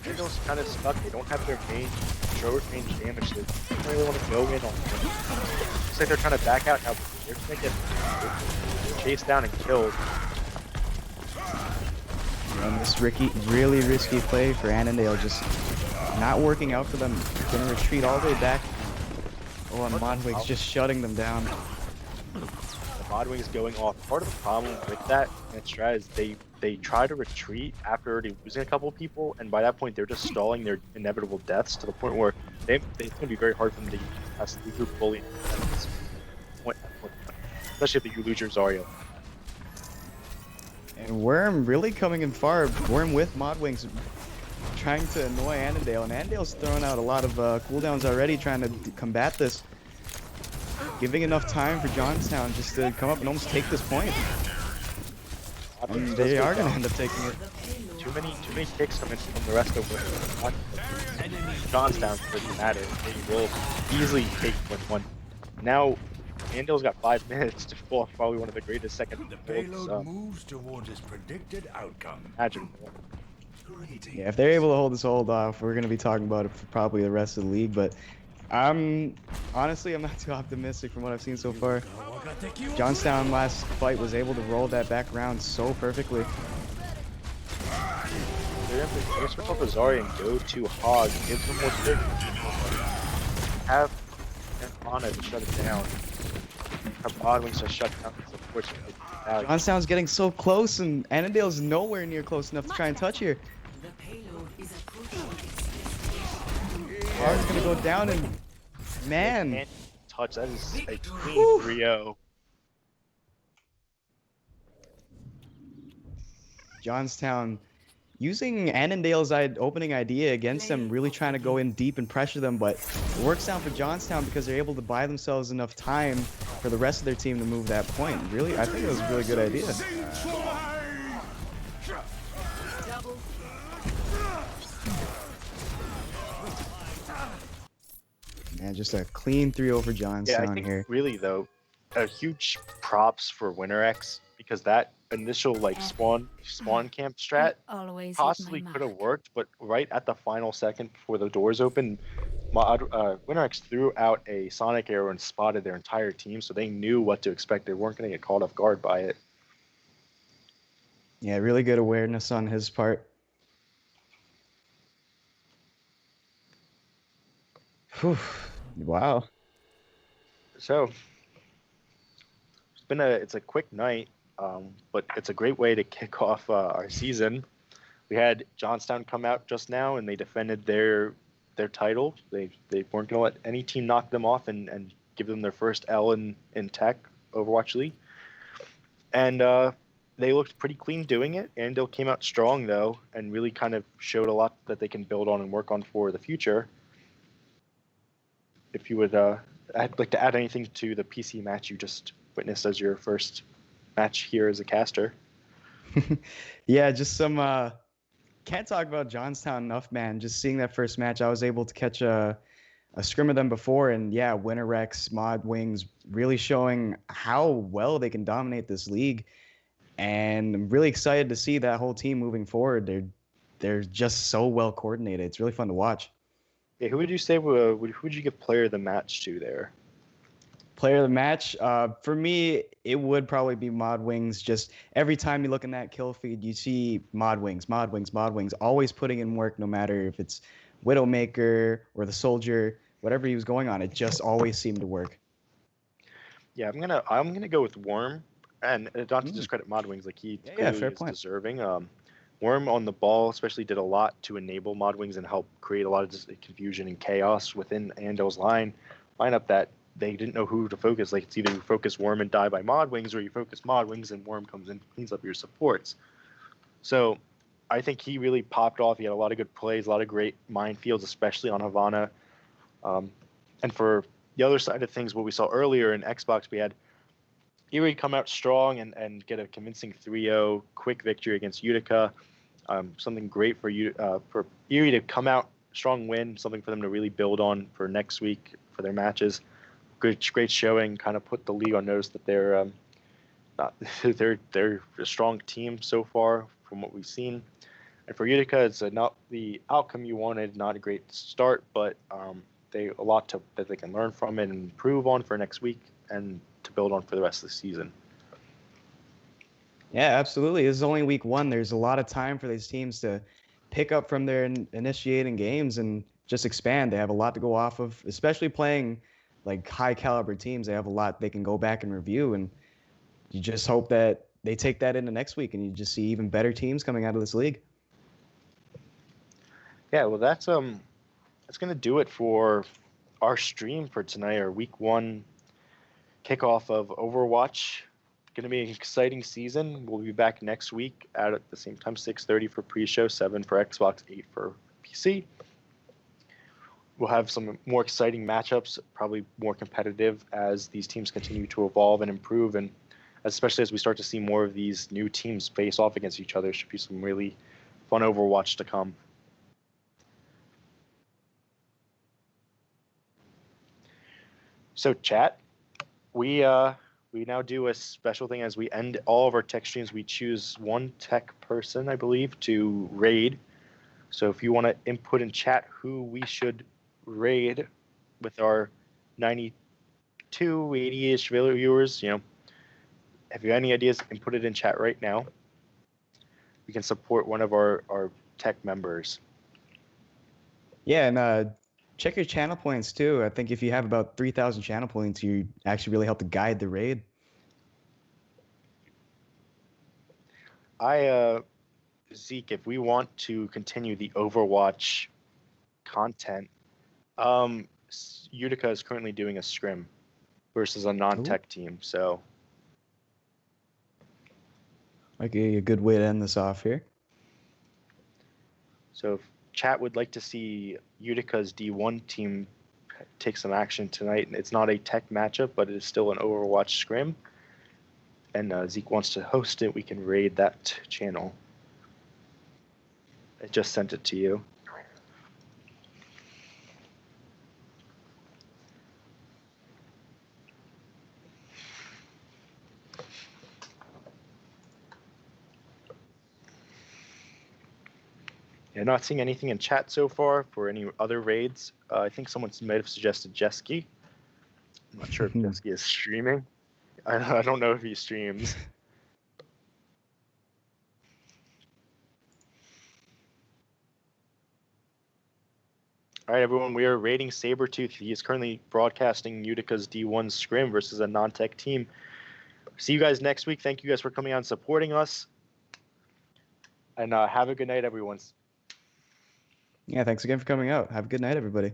Annandale's kind of stuck. They don't have their main short range damage. They don't really want to go in on them. Looks like they're trying to back out now. They're going to get chased down and killed. And this really risky play for Annandale just not working out for them. Gonna retreat all the way back. Oh, and Modwig's just shutting them down. The Modwings going off. Part of the problem with that strat is they try to retreat after already losing a couple people, and by that point they're just stalling their inevitable deaths to the point where it's going to be very hard for them to pass the group fully. Especially if you lose your Zarya. And Worm really coming in far. Worm with Modwings trying to annoy Annandale, and Annandale's throwing out a lot of cooldowns already trying to combat this. Giving enough time for Johnstown just to come up and almost take this point. And they are going to end up taking it. Too many kicks coming from the rest of the Johnstown doesn't matter. They will easily take one. Now, Annandale's got 5 minutes to pull off probably one of the greatest second Payload moves towards its predicted outcome. Imagine. Yeah, if they're able to hold this hold off, we're going to be talking about it for probably the rest of the league, but honestly, I'm not too optimistic from what I've seen so far. Johnstown last fight was able to roll that back round so perfectly. They're going to switch off the Zarya and go to Hog, give them more stick. Have Ana to shut it down. Have Modwings to shut down. Johnstown's getting so close, and Annandale's nowhere near close enough to try and touch here. The payload is a crucial Hog's gonna go down, and man, can't touch. That is a clean 3-0. Johnstown using Annandale's opening idea against them, really trying to go in deep and pressure them, but it works out for Johnstown because they're able to buy themselves enough time for the rest of their team to move that point. Really, I think it was a really good idea. And just a clean 3-0 for Yeah, I Johnstown think here. really though, a huge props for WinterX because that initial like spawn camp strat Always hit my possibly could have mark. worked, but right at the final second before the doors opened, WinterX threw out a sonic arrow and spotted their entire team, so they knew what to expect. They weren't going to get caught off guard by it. Yeah, really good awareness on his part. Whew. Wow. So it's a quick night, but it's a great way to kick off our season. We had Johnstown come out just now, and they defended their title. They weren't going to let any team knock them off and give them their first L in Tech Overwatch League. And they looked pretty clean doing it. Andale came out strong though, and really kind of showed a lot that they can build on and work on for the future. If you would, I'd like to add anything to the PC match you just witnessed as your first match here as a caster. Yeah, just some can't talk about Johnstown enough, man. Just seeing that first match, I was able to catch a scrim of them before, and yeah, WinterX, Mod Wings really showing how well they can dominate this league. And I'm really excited to see that whole team moving forward. They're just so well coordinated. It's really fun to watch. Yeah, who would you say who would you give player of the match to there? Player of the match, for me, it would probably be Mod Wings. Just every time you look in that kill feed, you see Mod Wings, Mod Wings, Mod Wings, always putting in work, no matter if it's Widowmaker or the Soldier, whatever he was going on, it just always seemed to work. Yeah, I'm gonna go with Worm, and not to discredit Mod Wings, like he clearly fair is point. deserving. Worm on the ball especially did a lot to enable Mod Wings and help create a lot of confusion and chaos within Andale's lineup that they didn't know who to focus. Like it's either you focus Worm and die by Mod Wings, or you focus Mod Wings and Worm comes in and cleans up your supports. So I think he really popped off. He had a lot of good plays, a lot of great minefields, especially on Havana. And for the other side of things, what we saw earlier in Xbox, we had Erie come out strong and get a convincing 3-0 quick victory against Utica. Something great for Erie to come out strong win, something for them to really build on for next week for their matches. Great showing, kind of put the league on notice that they're not they're a strong team so far from what we've seen. And for Utica, it's not the outcome you wanted, not a great start, but they a lot that they can learn from it and improve on for next week and to build on for the rest of the season. Yeah, absolutely. This is only week one. There's a lot of time for these teams to pick up from their initiating games and just expand. They have a lot to go off of, especially playing like high caliber teams. They have a lot they can go back and review, and you just hope that they take that into next week and you just see even better teams coming out of this league. Yeah, well, that's gonna do it for our stream for tonight. Our week one kickoff of Overwatch. Gonna be an exciting season. We'll be back next week at the same time, 6:30 for pre-show, 7 for Xbox, 8 for PC. We'll have some more exciting matchups, probably more competitive as these teams continue to evolve and improve, and especially as we start to see more of these new teams face off against each other. Should be some really fun Overwatch to come. So chat, we now do a special thing as we end all of our tech streams. We choose one tech person, I believe, to raid. So if you want to input in chat who we should raid with our 92, 80-ish viewers, if you have any ideas, input it in chat right now. We can support one of our tech members. Yeah, and check your channel points too. I think if you have about 3,000 channel points, you actually really help to guide the raid. Zeke, if we want to continue the Overwatch content, Utica is currently doing a scrim versus a non-tech team, so Might be a good way to end this off here. So if chat would like to see Utica's D1 team take some action tonight. It's not a tech matchup, but it is still an Overwatch scrim. And Zeke wants to host it. We can raid that channel. I just sent it to you. Yeah, not seeing anything in chat so far for any other raids. I think someone might have suggested Jesky. I'm not sure if Jesky is streaming. I don't know if he streams. All right, everyone, we are raiding Sabretooth. He is currently broadcasting Utica's D1 scrim versus a non-tech team. See you guys next week. Thank you guys for coming out and supporting us. And have a good night, everyone. Yeah, thanks again for coming out. Have a good night, everybody.